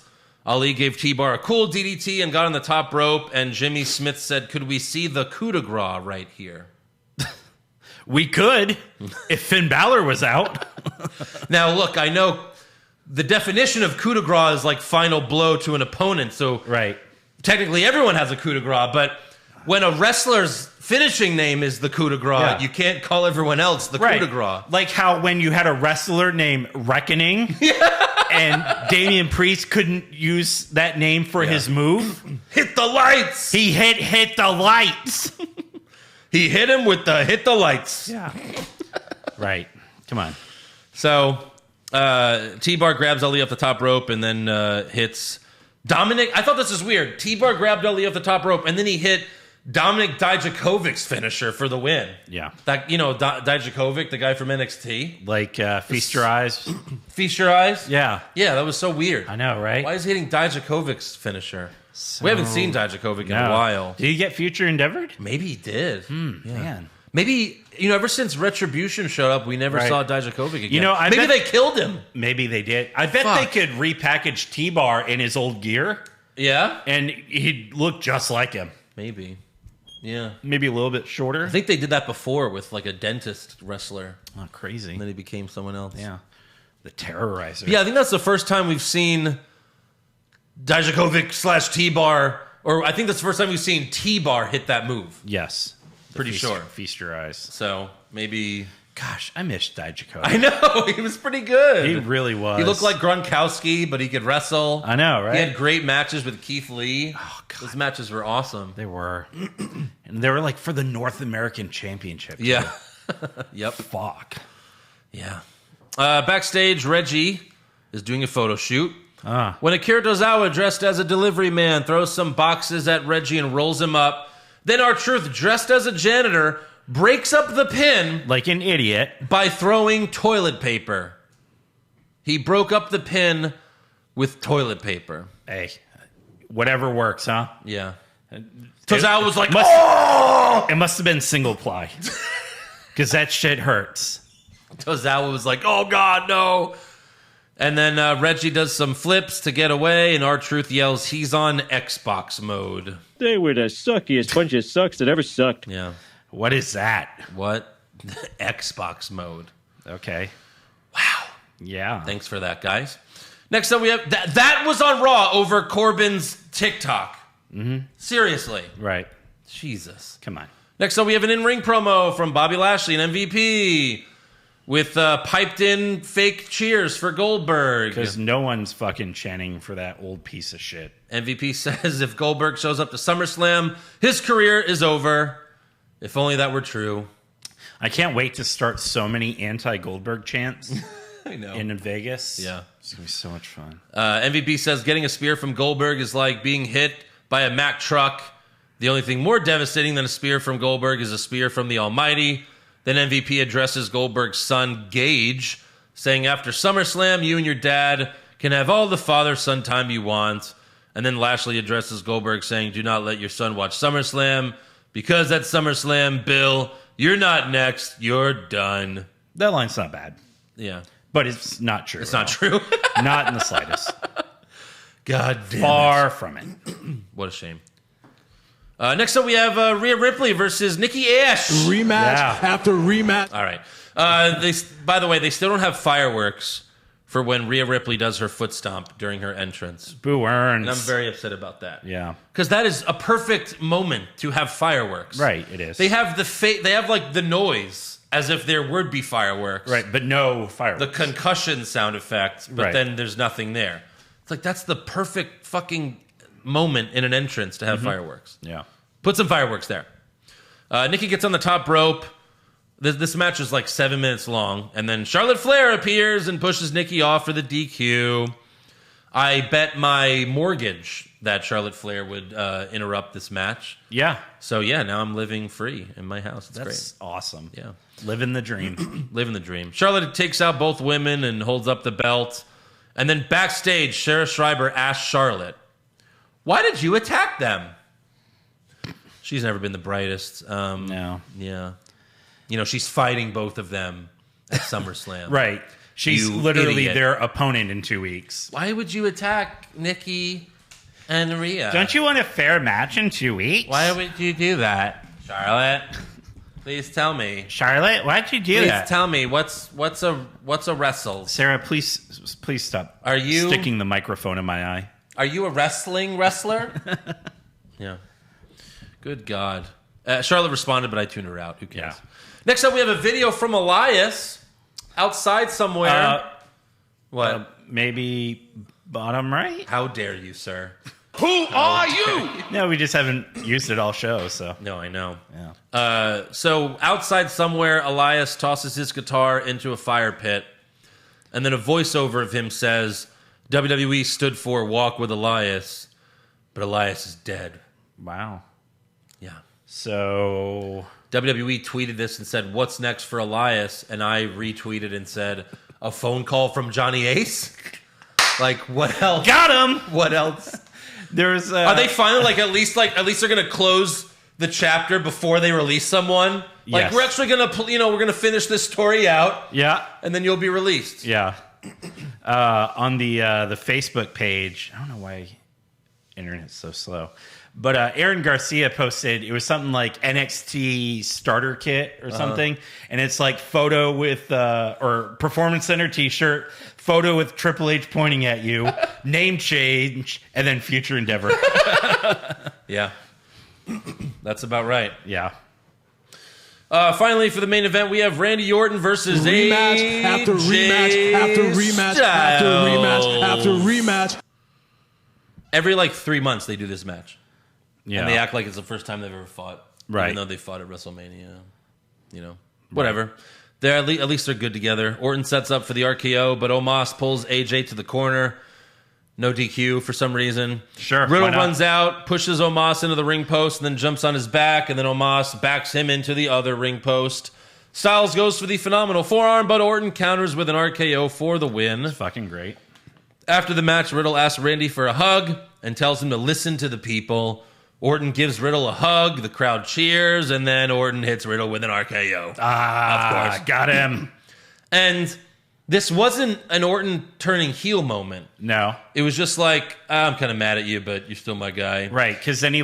C: Ali gave T-Bar a cool DDT and got on the top rope. And Jimmy Smith said, could we see the coup de grace right here?
D: We could, if Finn Balor was out.
C: Now, look, I know the definition of coup de grace is like final blow to an opponent. So technically everyone has a coup de grace. But when a wrestler's finishing name is the coup de grace, you can't call everyone else the coup de grace.
D: Like how when you had a wrestler named Reckoning and Damian Priest couldn't use that name for his move.
C: Hit the lights!
D: He hit the lights!
C: He hit him with the hit the lights.
D: Yeah. Right. Come on.
C: So T-Bar grabs Ali off the top rope and then hits Dominic. I thought this was weird. T-Bar grabbed Ali off the top rope and then he hit Dominic Dijakovic's finisher for the win.
D: Yeah.
C: That, Dijakovic, the guy from NXT.
D: Like, Feast Your Eyes.
C: Feast Your Eyes?
D: Yeah.
C: Yeah, that was so weird.
D: I know, right?
C: Why is he hitting Dijakovic's finisher? We haven't seen Dijakovic in a while.
D: Did he get future endeavored?
C: Maybe he did.
D: Man.
C: Maybe, ever since Retribution showed up, we never saw Dijakovic again. Maybe they killed him.
D: Maybe they did. I bet they could repackage T-Bar in his old gear.
C: Yeah?
D: And he'd look just like him.
C: Maybe. Yeah.
D: Maybe a little bit shorter.
C: I think they did that before with like a dentist wrestler.
D: Oh, crazy.
C: And then he became someone else.
D: Yeah. The Terrorizer.
C: Yeah, I think that's the first time we've seen Dijakovic / T-Bar, or I think that's the first time we've seen T-Bar hit that move.
D: Yes.
C: Pretty sure.
D: Feast Your Eyes.
C: So maybe...
D: Gosh, I miss Dijakovic.
C: I know. He was pretty good.
D: He really was.
C: He looked like Gronkowski, but he could wrestle.
D: I know, right?
C: He had great matches with Keith Lee. Oh, God. Those matches were awesome.
D: They were. And they were like for the North American Championship.
C: Yeah. Yep.
D: Fuck.
C: Yeah. Backstage, Reggie is doing a photo shoot. When Akira Tozawa, dressed as a delivery man, throws some boxes at Reggie and rolls him up, then R-Truth, dressed as a janitor, breaks up the pin
D: like an idiot
C: by throwing toilet paper. He broke up the pin with toilet paper.
D: Hey, whatever works, huh?
C: Yeah. Tozawa was like,
D: It must have been single ply. Because that shit hurts.
C: Tozawa was like, oh, God, no. And then Reggie does some flips to get away, and R-Truth yells, he's on Xbox mode.
I: They were the suckiest bunch of sucks that ever sucked.
C: Yeah.
D: What is that?
C: What? Xbox mode.
D: Okay.
C: Wow.
D: Yeah.
C: Thanks for that, guys. Next up, we have... That was on Raw over Corbin's TikTok.
D: Mm-hmm.
C: Seriously.
D: Right.
C: Jesus.
D: Come on.
C: Next up, we have an in-ring promo from Bobby Lashley and MVP. with piped in fake cheers for Goldberg.
D: Because no one's fucking chanting for that old piece of shit.
C: MVP says if Goldberg shows up to SummerSlam, his career is over. If only that were true.
D: I can't wait to start so many anti-Goldberg chants.
C: I know.
D: In Vegas.
C: Yeah.
D: It's going to be so much fun.
C: MVP says getting a spear from Goldberg is like being hit by a Mack truck. The only thing more devastating than a spear from Goldberg is a spear from the Almighty. Then MVP addresses Goldberg's son, Gage, saying after SummerSlam, you and your dad can have all the father-son time you want. And then Lashley addresses Goldberg, saying, do not let your son watch SummerSlam, because at SummerSlam, Bill, you're not next, you're done.
D: That line's not bad.
C: Yeah.
D: But it's not true.
C: It's not true.
D: Not in the slightest.
C: God damn
D: Far from it.
C: What a shame. Next up, we have Rhea Ripley versus Nikki Ash.
F: Rematch after rematch.
C: All right. By the way, they still don't have fireworks for when Rhea Ripley does her foot stomp during her entrance.
D: Boo earns.
C: And I'm very upset about that.
D: Yeah.
C: Because that is a perfect moment to have fireworks.
D: Right, it is.
C: They have they have like the noise as if there would be fireworks.
D: Right, but no fireworks.
C: The concussion sound effect, but
D: Right.
C: then there's nothing there. It's like that's the perfect fucking moment in an entrance to have fireworks.
D: Yeah.
C: Put some fireworks there. Nikki gets on the top rope. This match is like 7 minutes long, and then Charlotte Flair appears and pushes Nikki off for the DQ. I bet my mortgage that Charlotte Flair would interrupt this match.
D: Yeah.
C: So yeah, now I'm living free in my house. It's
D: That's
C: great.
D: awesome.
C: Yeah.
D: Living the dream.
C: Living the dream. Charlotte takes out both women and holds up the belt. And then backstage, Sarah Schreiber asks Charlotte, why did you attack them? She's never been the brightest.
D: No.
C: Yeah. You know, she's fighting both of them at SummerSlam.
D: Right. She's
C: You
D: literally
C: idiot.
D: their opponent in 2 weeks.
C: Why would you attack Nikki and Rhea?
D: Don't you want a fair match in 2 weeks?
C: Why would you do that, Charlotte? Please tell me.
D: Charlotte, why'd you do
C: Please
D: that?
C: tell me what's a wrestle?
D: Sarah, please stop.
C: Are you
D: sticking the microphone in my eye?
C: Are you a wrestler? Yeah. Good God. Charlotte responded, but I tuned her out. Who cares?
D: Yeah.
C: Next up, we have a video from Elias outside somewhere. What?
D: Maybe bottom right?
C: How dare you, sir?
B: Who are you?
D: No, we just haven't used it all show, so.
C: No, I know.
D: Yeah.
C: So outside somewhere, Elias tosses his guitar into a fire pit, and then a voiceover of him says, WWE stood for Walk with Elias, but Elias is dead.
D: Wow.
C: Yeah.
D: So
C: WWE tweeted this and said, what's next for Elias? And I retweeted and said, a phone call from Johnny Ace? Like, what else?
D: got him.
C: What else?
D: There's
C: Are they finally at least they're gonna close the chapter before they release someone? Like
D: Yes.
C: we're actually gonna we're gonna finish this story out,
D: Yeah.
C: and then you'll be released.
D: Yeah. On the Facebook page, I don't know why internet's so slow, but Aaron Garcia posted, it was something like NXT starter kit or something, and it's like photo with or Performance Center t-shirt, photo with Triple H pointing at you, name change, and then future endeavor.
C: Yeah, that's about right.
D: Yeah.
C: Finally, for the main event, we have Randy Orton versus
F: Rematch after rematch after rematch after rematch after rematch.
C: Every 3 months they do this match.
D: Yeah.
C: And they act like it's the first time they've ever fought.
D: Right.
C: Even though they fought at WrestleMania. You know, whatever. They're at least they're good together. Orton sets up for the RKO, but Omos pulls AJ to the corner. No DQ for some reason.
D: Sure,
C: Riddle
D: why not?
C: runs out, pushes Omos into the ring post, and then jumps on his back, and then Omos backs him into the other ring post. Styles goes for the phenomenal forearm, but Orton counters with an RKO for the win.
D: Fucking great.
C: After the match, Riddle asks Randy for a hug and tells him to listen to the people. Orton gives Riddle a hug, the crowd cheers, and then Orton hits Riddle with an RKO.
D: Of course. Got him.
C: And this wasn't an Orton turning heel moment.
D: No.
C: It was just like, I'm kind of mad at you, but you're still my guy.
D: Right, because then he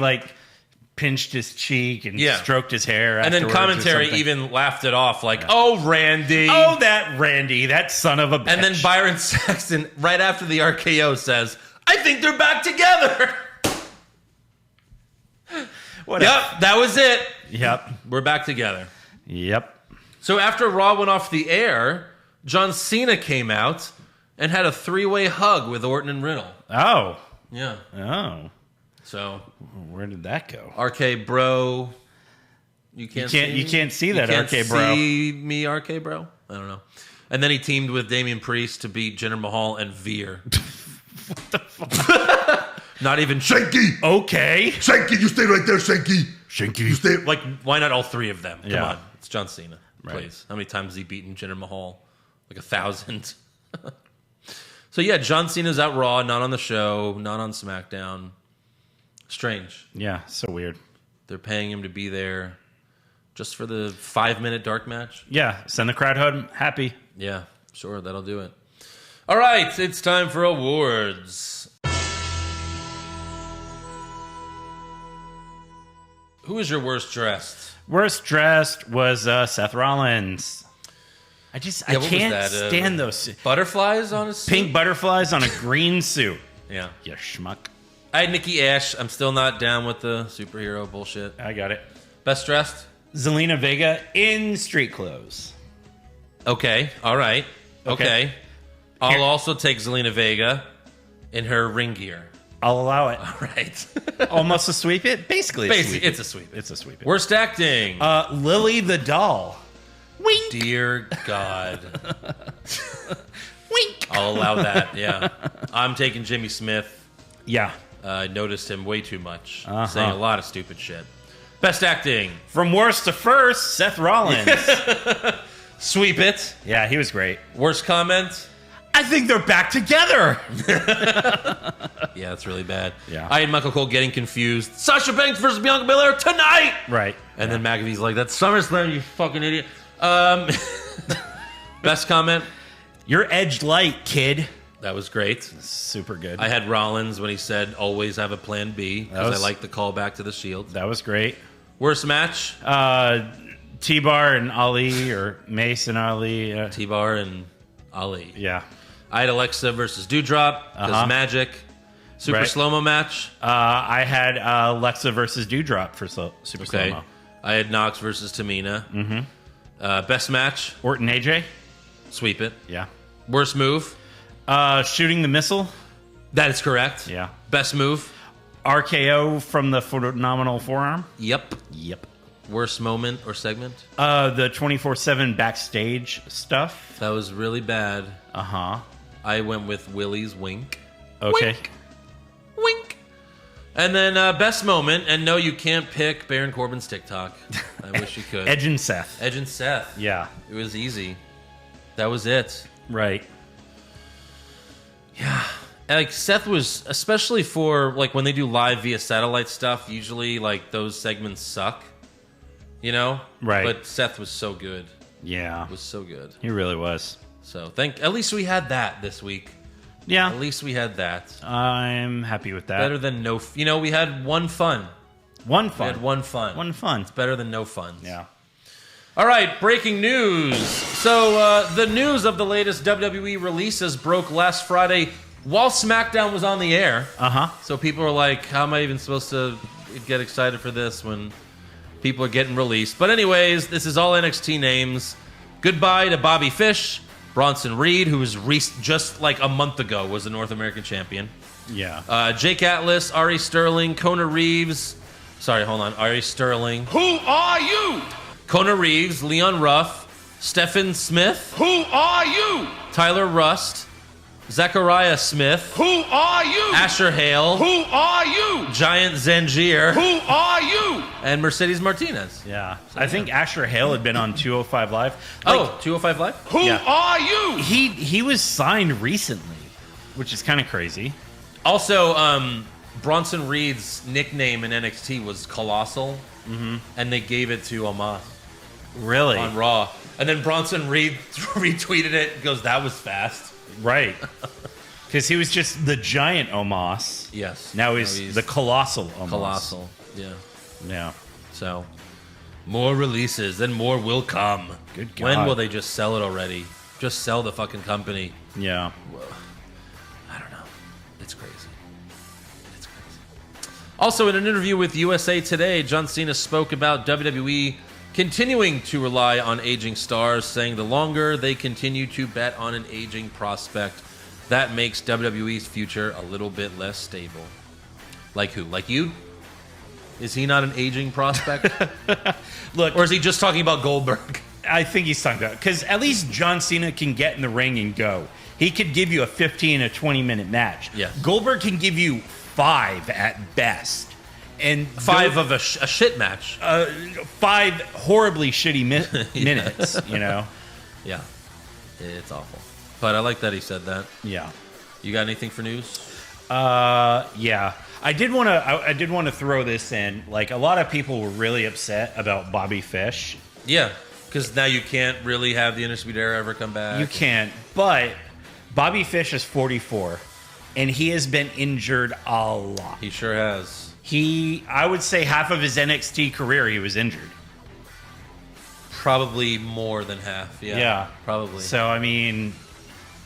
D: pinched his cheek and stroked his hair
C: And then
D: afterwards or
C: commentary
D: something.
C: even laughed it off like, oh, Randy.
D: Oh, that Randy, that son of a bitch.
C: And then Byron Saxton, right after the RKO, says, I think they're back together.
D: What
C: Yep, that was it.
D: Yep.
C: We're back together.
D: Yep.
C: So after Raw went off the air, John Cena came out and had a 3-way hug with Orton and Riddle.
D: Oh.
C: Yeah.
D: Oh.
C: So
D: where did that go?
C: RK Bro. You can't
D: see that,
C: you
D: RK
C: can't
D: Bro.
C: See me, RK Bro? I don't know. And then he teamed with Damian Priest to beat Jinder Mahal and Veer.
D: What the fuck?
C: Not even
J: Shanky.
D: Okay.
J: Shanky, you stay right there, Shanky.
D: Shanky.
J: You stay.
C: like, why not all three of them? Come
D: Yeah.
C: on. It's John Cena.
D: Right.
C: Please. How many times has he beaten Jinder Mahal? Like 1,000. So yeah, John Cena's out Raw, not on the show, not on SmackDown. Strange.
D: Yeah, so weird.
C: They're paying him to be there just for the 5-minute dark match.
D: Yeah, send the crowd home happy.
C: Yeah, sure, that'll do it. All right, it's time for awards. Who is your worst dressed?
D: Worst dressed was Seth Rollins. I
C: what was
D: can't
C: that?
D: stand those
C: Butterflies on his suit?
D: pink butterflies on a green suit.
C: Yeah.
D: You schmuck.
C: I had Nikki Ash. I'm still not down with the superhero bullshit.
D: I got it.
C: Best dressed?
D: Zelina Vega in street clothes.
C: Okay, all right. Okay. I'll
D: Here.
C: also take Zelina Vega in her ring gear.
D: I'll allow it.
C: All right.
D: Almost a sweep it? Basically,
C: It's a sweep.
D: It's a sweep it.
C: Worst acting?
D: Lily the doll. Wink.
C: Dear God.
D: Wink.
C: I'll allow that, yeah. I'm taking Jimmy Smith.
D: Yeah.
C: I noticed him way too much.
D: Uh-huh.
C: Saying a lot of stupid shit. Best acting?
D: From worst to first, Seth Rollins.
C: Sweep it.
D: Yeah, he was great.
C: Worst comment?
D: I think they're back together.
C: Yeah, that's really bad.
D: Yeah.
C: I had Michael Cole getting confused. Sasha Banks versus Bianca Belair tonight!
D: Right.
C: And then McAfee's like, that's SummerSlam, you fucking idiot. Best comment?
D: You're edged light, kid.
C: That was great.
D: Super good.
C: I had Rollins when he said, always have a plan B, because
D: was-
C: I like the callback to the Shield.
D: That was great.
C: Worst match?
D: T-Bar and Ali, or Mace and Ali.
C: T-Bar and Ali.
D: Yeah.
C: I had Alexa versus Doudrop, because Magic. Super
D: Right.
C: slow-mo match?
D: I had Alexa versus Doudrop for Super
C: Okay.
D: Slow-Mo.
C: I had Knox versus Tamina. Mm-hmm. Best match?
D: Orton AJ.
C: Sweep it.
D: Yeah.
C: Worst move?
D: Shooting the missile.
C: That is correct.
D: Yeah.
C: Best move?
D: RKO from the phenomenal forearm.
C: Yep.
D: Yep.
C: Worst moment or segment?
D: The 24/7 backstage stuff.
C: That was really bad.
D: Uh-huh.
C: I went with Willie's wink.
D: Okay.
C: Wink. Wink. And then best moment, and no, you can't pick Baron Corbin's TikTok. I wish you could.
D: Edge and Seth.
C: Edge and Seth.
D: Yeah.
C: It was easy. That was it.
D: Right.
C: Yeah. Like Seth was, especially for like when they do live via satellite stuff, usually like those segments suck. You know?
D: Right.
C: But Seth was so good.
D: Yeah.
C: Was so good.
D: He really was.
C: So at least we had that this week.
D: Yeah.
C: At least we had that.
D: I'm happy with that.
C: Better than no. We had one fun.
D: One
C: We
D: fun.
C: had one fun.
D: One fun.
C: It's better than no fun.
D: Yeah.
C: All right, breaking news. So the news of the latest WWE releases broke last Friday while SmackDown was on the air.
D: Uh-huh.
C: So people are like, how am I even supposed to get excited for this when people are getting released? But anyways, this is all NXT names. Goodbye to Bobby Fish, Bronson Reed, who was just like a month ago was the North American champion.
D: Yeah.
C: Jake Atlas, Ari Sterling, Kona Reeves. Sorry, hold on. Ari Sterling.
J: Who are you?
C: Kona Reeves, Leon Ruff, Stephen Smith,
J: Who are you?
C: Tyler Rust, Zachariah Smith,
J: Who are you?
C: Asher Hale,
J: Who are you?
C: Giant Zangier,
J: Who are you?
C: and Mercedes Martinez.
D: Yeah. I think Asher Hale had been on 205 Live.
C: Oh, 205 Live?
J: Who
D: Yeah.
J: are you?
D: He was signed recently, which is kind of crazy.
C: Also, Bronson Reed's nickname in NXT was Colossal, and they gave it to Omos
D: Really?
C: on Raw. And then Bronson Reed retweeted it and goes, that was fast.
D: Right. Because he was just the giant Omos.
C: Yes.
D: Now he's the colossal Omos.
C: Colossal. Yeah.
D: Yeah.
C: So, more releases and more will come.
D: Good
C: When
D: God.
C: will they just sell it already? Just sell the fucking company.
D: Yeah.
C: I don't know. It's crazy. It's crazy. Also, in an interview with USA Today, John Cena spoke about WWE continuing to rely on aging stars, saying the longer they continue to bet on an aging prospect, that makes WWE's future a little bit less stable. Like who? Like you? Is he not an aging prospect?
D: Look,
C: or is he just talking about Goldberg?
D: I think he's talking about, because at least John Cena can get in the ring and go. He could give you a 15 or 20-minute match.
C: Yeah.
D: Goldberg can give you 5 at best. And
C: 5 of a shit match.
D: 5 horribly shitty minutes, you know?
C: Yeah. It's awful. But I like that he said that.
D: Yeah.
C: You got anything for news?
D: Yeah. I did want to throw this in. Like, a lot of people were really upset about Bobby Fish.
C: Yeah. Because now you can't really have the Undisputed Era ever come back.
D: You can't. But Bobby Fish is 44, and he has been injured a lot.
C: He sure has.
D: I would say half of his NXT career he was injured.
C: Probably more than half. Yeah. Probably.
D: So, I mean,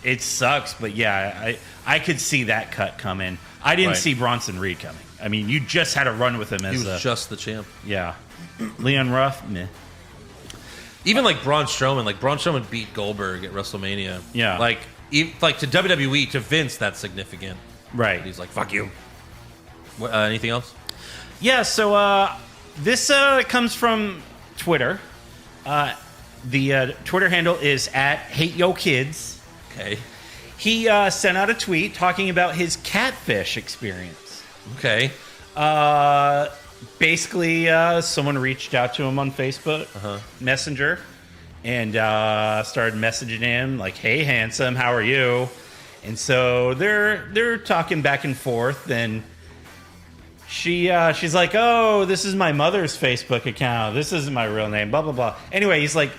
D: it sucks, but yeah, I could see that cut coming. I didn't see Bronson Reed coming. I mean, you just had a run with him as
C: he was just the champ.
D: Yeah. Leon Ruff, meh.
C: Even like Braun Strowman. Like, Braun Strowman beat Goldberg at WrestleMania.
D: Yeah.
C: Like to WWE, to Vince, that's significant.
D: Right.
C: He's like, fuck you. Anything else?
D: Yeah, so this comes from Twitter. The Twitter handle is @HateYoKids.
C: Okay.
D: He sent out a tweet talking about his catfish experience.
C: Okay.
D: Basically, someone reached out to him on Facebook Messenger and started messaging him like, "Hey, handsome, how are you?" And so they're talking back and forth, and she's like, "Oh, this is my mother's Facebook account. This isn't my real name." Blah blah blah. Anyway, he's like,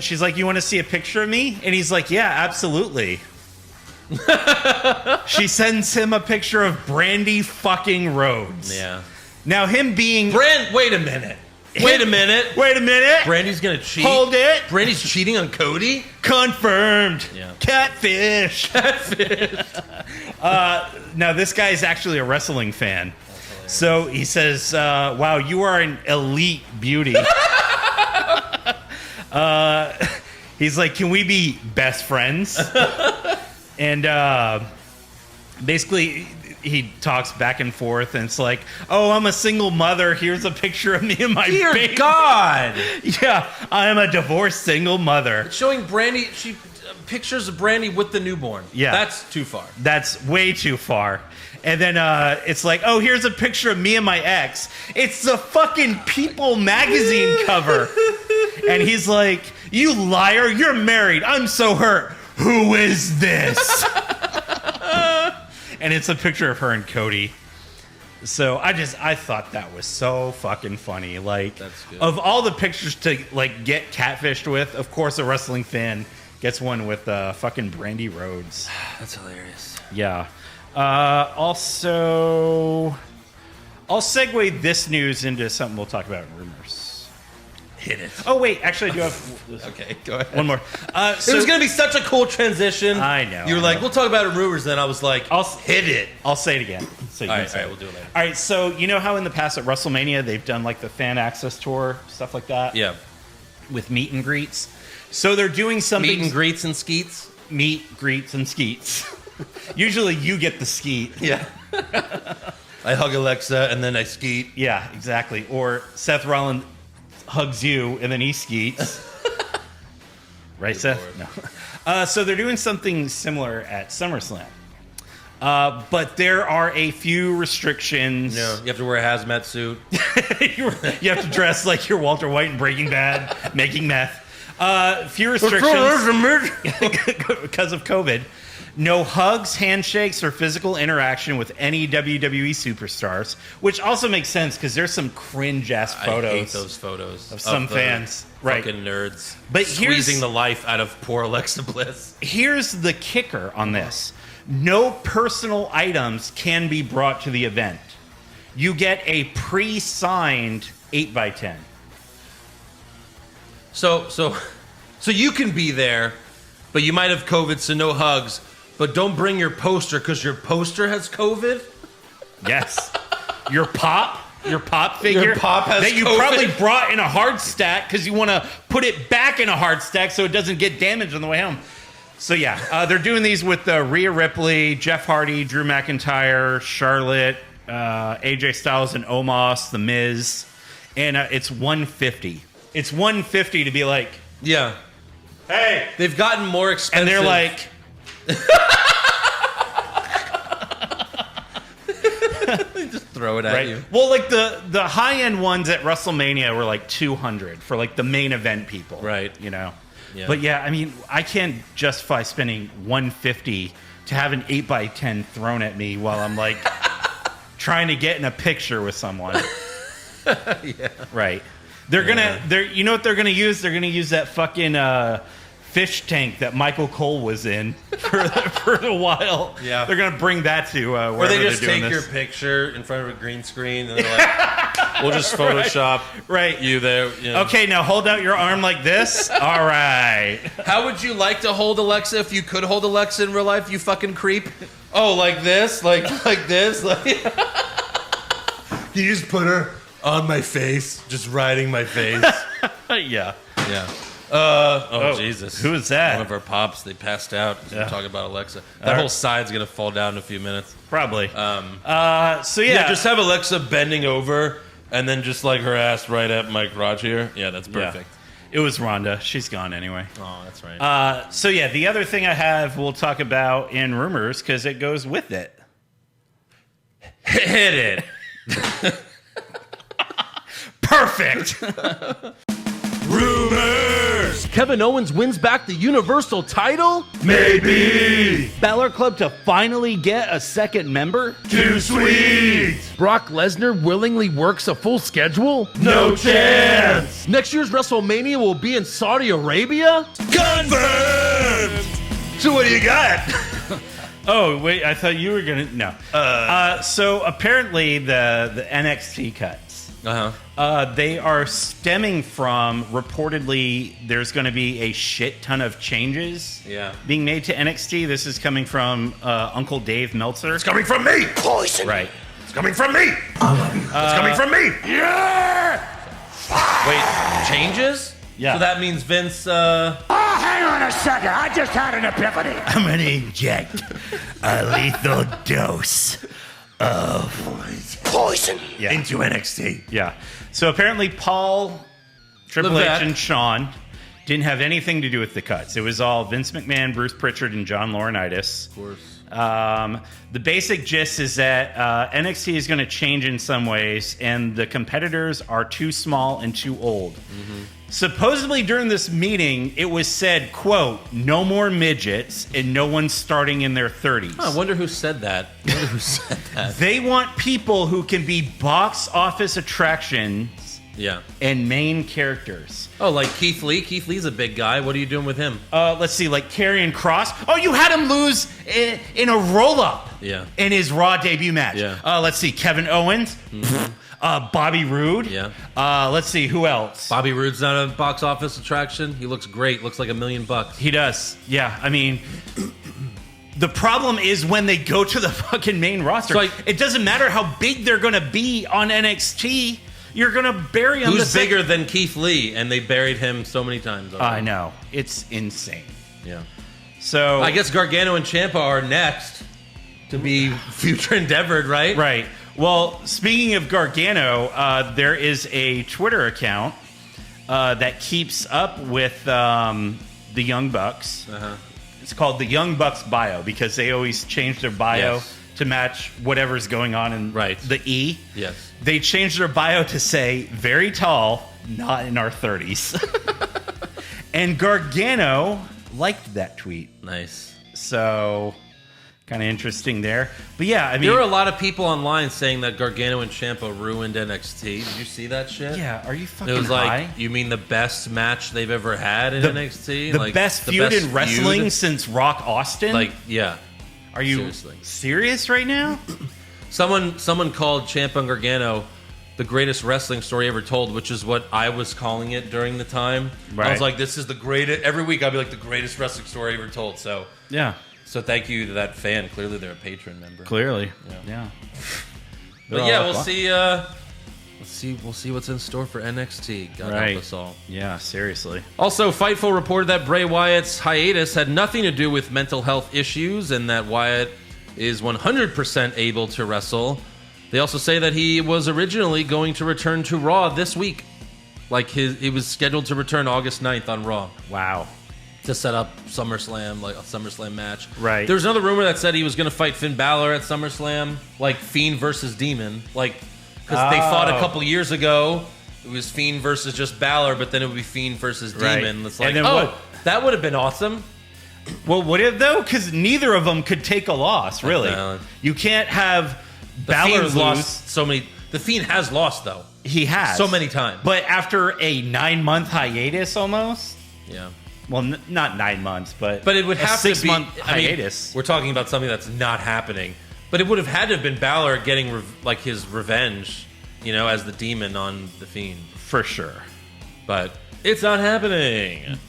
D: she's like, "You want to see a picture of me?" And he's like, "Yeah, absolutely." She sends him a picture of Brandy fucking Rhodes.
C: Yeah.
D: Now him being
C: Wait a minute. Wait a minute. Brandy's gonna cheat.
D: Hold it.
C: Brandy's cheating on Cody.
D: Confirmed.
C: Yeah.
D: Catfish. Now this guy is actually a wrestling fan. So he says, "Wow, you are an elite beauty." He's like, "Can we be best friends?" And basically, he talks back and forth, and it's like, "Oh, I'm a single mother. Here's a picture of me and my
C: Dear
D: baby."
C: God.
D: Yeah, I am a divorced single mother.
C: It's showing Brandy. Pictures of Brandy with the newborn.
D: Yeah.
C: That's too far.
D: That's way too far. And then it's like, "Oh, here's a picture of me and my ex." It's the fucking People magazine cover. And he's like, "You liar, you're married. I'm so hurt. Who is this?" And it's a picture of her and Cody. So I thought that was so fucking funny. Like,
C: that's good.
D: Of all the pictures to like get catfished with, of course a wrestling fan gets one with fucking Brandy Rhodes.
C: That's hilarious.
D: Yeah. Also, I'll segue this news into something we'll talk about in rumors.
C: Hit it.
D: Oh wait, actually I do have
C: Okay, go ahead.
D: one more.
C: It was going to be such a cool transition.
D: I know.
C: You were like, we'll talk about it in rumors. Then I was like, hit it.
D: I'll say it again. So you
C: All
D: can
C: right,
D: say
C: we'll do it later.
D: All right, so you know how in the past at WrestleMania they've done like the fan access tour, stuff like that?
C: Yeah.
D: With meet and greets. So they're doing something.
C: Meet and greets and skeets?
D: Meet, greets, and skeets. Usually you get the skeet.
C: Yeah. I hug Alexa and then I skeet.
D: Yeah, exactly. Or Seth Rollins hugs you and then he skeets. Right,
C: Good
D: Seth?
C: Lord.
D: No. So they're doing something similar at SummerSlam. But there are a few restrictions.
C: No, you have to wear a hazmat suit.
D: You have to dress like you're Walter White in Breaking Bad, making meth. Few restrictions because of COVID. No hugs, handshakes, or physical interaction with any WWE superstars, which also makes sense because there's some cringe-ass photos.
C: I hate those photos
D: of some fans. Right.
C: Fucking nerds.
D: But
C: squeezing the life out of poor Alexa Bliss.
D: Here's the kicker on this. No personal items can be brought to the event. You get a pre-signed 8x10.
C: So you can be there, but you might have COVID, so no hugs. But don't bring your poster because your poster has COVID?
D: Yes. Your pop Your pop figure
C: Your pop has
D: that you
C: COVID.
D: probably brought in a hard stack because you want to put it back in a hard stack so it doesn't get damaged on the way home. So yeah, they're doing these with Rhea Ripley, Jeff Hardy, Drew McIntyre, Charlotte, AJ Styles, and Omos, The Miz, and it's $150. It's $150 to be like,
C: Yeah.
D: hey,
C: They've gotten more expensive.
D: and they're like,
C: just throw it at you.
D: Well, like the high end ones at WrestleMania were like $200 for like the main event people,
C: Right.
D: You know,
C: Yeah.
D: but yeah, I mean, I can't justify spending $150 to have an 8x10 thrown at me while I'm like trying to get in a picture with someone.
C: Yeah.
D: Right? They're you know what they're gonna use? They're gonna use that fucking fish tank that Michael Cole was in for a while.
C: Yeah.
D: They're gonna bring that to wherever
C: Or they just
D: they're doing
C: take
D: this.
C: your picture in front of a green screen and they're like, we'll just Photoshop
D: Right.
C: you there. You know.
D: Okay, now hold out your arm like this. All right.
C: How would you like to hold Alexa if you could hold Alexa in real life, you fucking creep? Oh, like this? Like this? Like you just put her on my face, just riding my face.
D: Yeah.
C: Yeah. Jesus.
D: Who is that?
C: One of our pops, they passed out.
D: Yeah.
C: We're talking about Alexa. That whole side's going to fall down in a few minutes.
D: Probably. So
C: Yeah, just have Alexa bending over and then just like her ass right at my crotch here. Yeah, that's perfect.
D: It was Rhonda. She's gone anyway.
C: Oh, that's right.
D: So yeah, the other thing I have we'll talk about in rumors because it goes with it.
C: Hit it.
D: Perfect.
C: Rumors.
K: Kevin Owens wins back the Universal title?
C: Maybe.
K: Balor Club to finally get a second member?
C: Too sweet.
K: Brock Lesnar willingly works a full schedule?
C: No chance.
K: Next year's WrestleMania will be in Saudi Arabia?
C: Confirmed. So what do you got?
D: Oh wait, I thought you were gonna no. So apparently the NXT cuts. They are stemming from reportedly there's going to be a shit ton of changes being made to NXT. This is coming from Uncle Dave Meltzer.
C: It's coming from me.
E: Poison.
D: Right.
C: It's coming from me.
E: I love you.
C: It's coming from me. Yeah. Wait, changes?
D: Yeah.
C: So that means Vince.
E: Hang on a second. I just had an epiphany.
D: I'm going to inject a lethal dose of
E: Poison.
C: into NXT.
D: Yeah. So apparently Paul, Triple
C: Levesque.
D: H, and Shawn didn't have anything to do with the cuts. It was all Vince McMahon, Bruce Pritchard, and John Laurinaitis. Of course. The basic gist is that NXT is going to change in some ways, and the competitors are too small and too old.
C: Mm-hmm.
D: Supposedly during this meeting, it was said, quote, no more midgets and no one starting in their 30s.
C: I wonder who said that. I wonder who said that.
D: They want people who can be box office attractions
C: Yeah.
D: and main characters.
C: Oh, like Keith Lee? Keith Lee's a big guy. What are you doing with him?
D: Let's see, like Karrion Kross. Oh, you had him lose in a roll-up
C: Yeah.
D: in his Raw debut match.
C: Yeah.
D: Let's see, Kevin Owens. Bobby Roode.
C: Yeah.
D: Let's see, who else?
C: Bobby Roode's not a box office attraction. He looks great. Looks like $1 million.
D: He does. Yeah, I mean, the problem is when they go to the fucking main roster.
C: So, like,
D: it doesn't matter how big they're going to be on NXT. You're going to bury them.
C: Who's bigger than Keith Lee? And they buried him so many times.
D: I know. It's insane.
C: Yeah.
D: So
C: I guess Gargano and Ciampa are next to be future endeavored, right?
D: Right. Well, speaking of Gargano, there is a Twitter account that keeps up with the Young Bucks. It's called the Young Bucks Bio because they always change their bio to match whatever's going on in the E.
C: Yes.
D: They changed their bio to say, very tall, not in our 30s. And Gargano liked that tweet.
C: Nice.
D: So, kind of interesting there. But yeah, I mean...
C: There were a lot of people online saying that Gargano and Ciampa ruined NXT. Did you see that shit?
D: Yeah, are you fucking
C: It was like,
D: high?
C: you mean the best match they've ever had in NXT?
D: The
C: like,
D: best
C: the
D: feud
C: best
D: in wrestling
C: feud?
D: since Rock Austin?
C: Like, yeah.
D: Are you
C: Seriously.
D: serious right now?
C: Someone called Ciampa and Gargano the greatest wrestling story ever told, which is what I was calling it during the time. I
D: Right.
C: was like, this is the greatest. Every week I'd be like, the greatest wrestling story ever told. So
D: Yeah.
C: So thank you to that fan. Clearly they're a patron member.
D: Clearly. Yeah.
C: But yeah, we'll see. We'll see what's in store for NXT. God
D: Right.
C: help us all.
D: Yeah, seriously.
C: Also, Fightful reported that Bray Wyatt's hiatus had nothing to do with mental health issues and that Wyatt is 100% able to wrestle. They also say that he was originally going to return to Raw this week. He was scheduled to return August 9th on Raw.
D: Wow.
C: To set up SummerSlam, like a SummerSlam match.
D: Right.
C: There's another rumor that said he was going to fight Finn Balor at SummerSlam, like Fiend versus Demon. Because they fought a couple years ago. It was Fiend versus just Balor, but then it would be Fiend versus Demon. It's like, that would have been awesome.
D: Well, would it though? Because neither of them could take a loss, really. You can't have Balor lose.
C: Lost so many. The Fiend has lost, though.
D: He has.
C: So many times.
D: But after a 9-month hiatus almost?
C: Yeah.
D: Well, not 9 months, but
C: it would have to be
D: 6-month hiatus.
C: We're talking about something that's not happening. But it would have had to have been Balor getting his revenge, as the Demon on the Fiend.
D: For sure.
C: But it's not happening.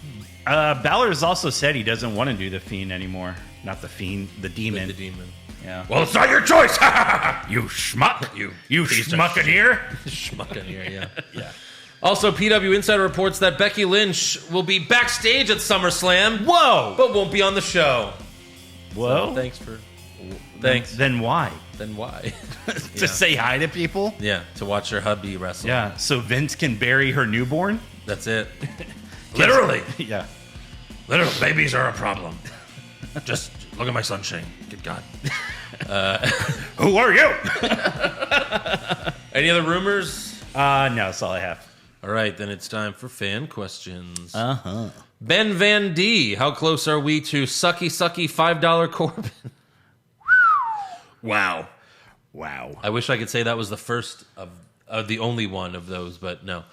D: Balor's also said he doesn't want to do the Fiend anymore. Not the Fiend, the Demon.
C: The Demon.
D: Yeah.
C: Well, it's not your choice.
D: You schmuck. You schmuckaneer.
C: Schmuckaneer, yeah. Yeah. Also, PW Insider reports that Becky Lynch will be backstage at SummerSlam.
D: Whoa!
C: But won't be on the show.
D: Whoa.
C: So, thanks.
D: Then why?
C: Then why?
D: To say hi to people?
C: Yeah, to watch her hubby wrestle.
D: Yeah, so Vince can bury her newborn?
C: That's it. Literally.
D: Yeah.
C: Literally, babies are a problem. Just look at my sunshine. Good God.
D: Who are you?
C: Any other rumors?
D: No, that's all I have.
C: All right, then it's time for fan questions.
D: Uh-huh.
C: Ben Van D, how close are we to sucky $5 Corbin?
D: Wow.
C: I wish I could say that was the first of the only one of those, but no.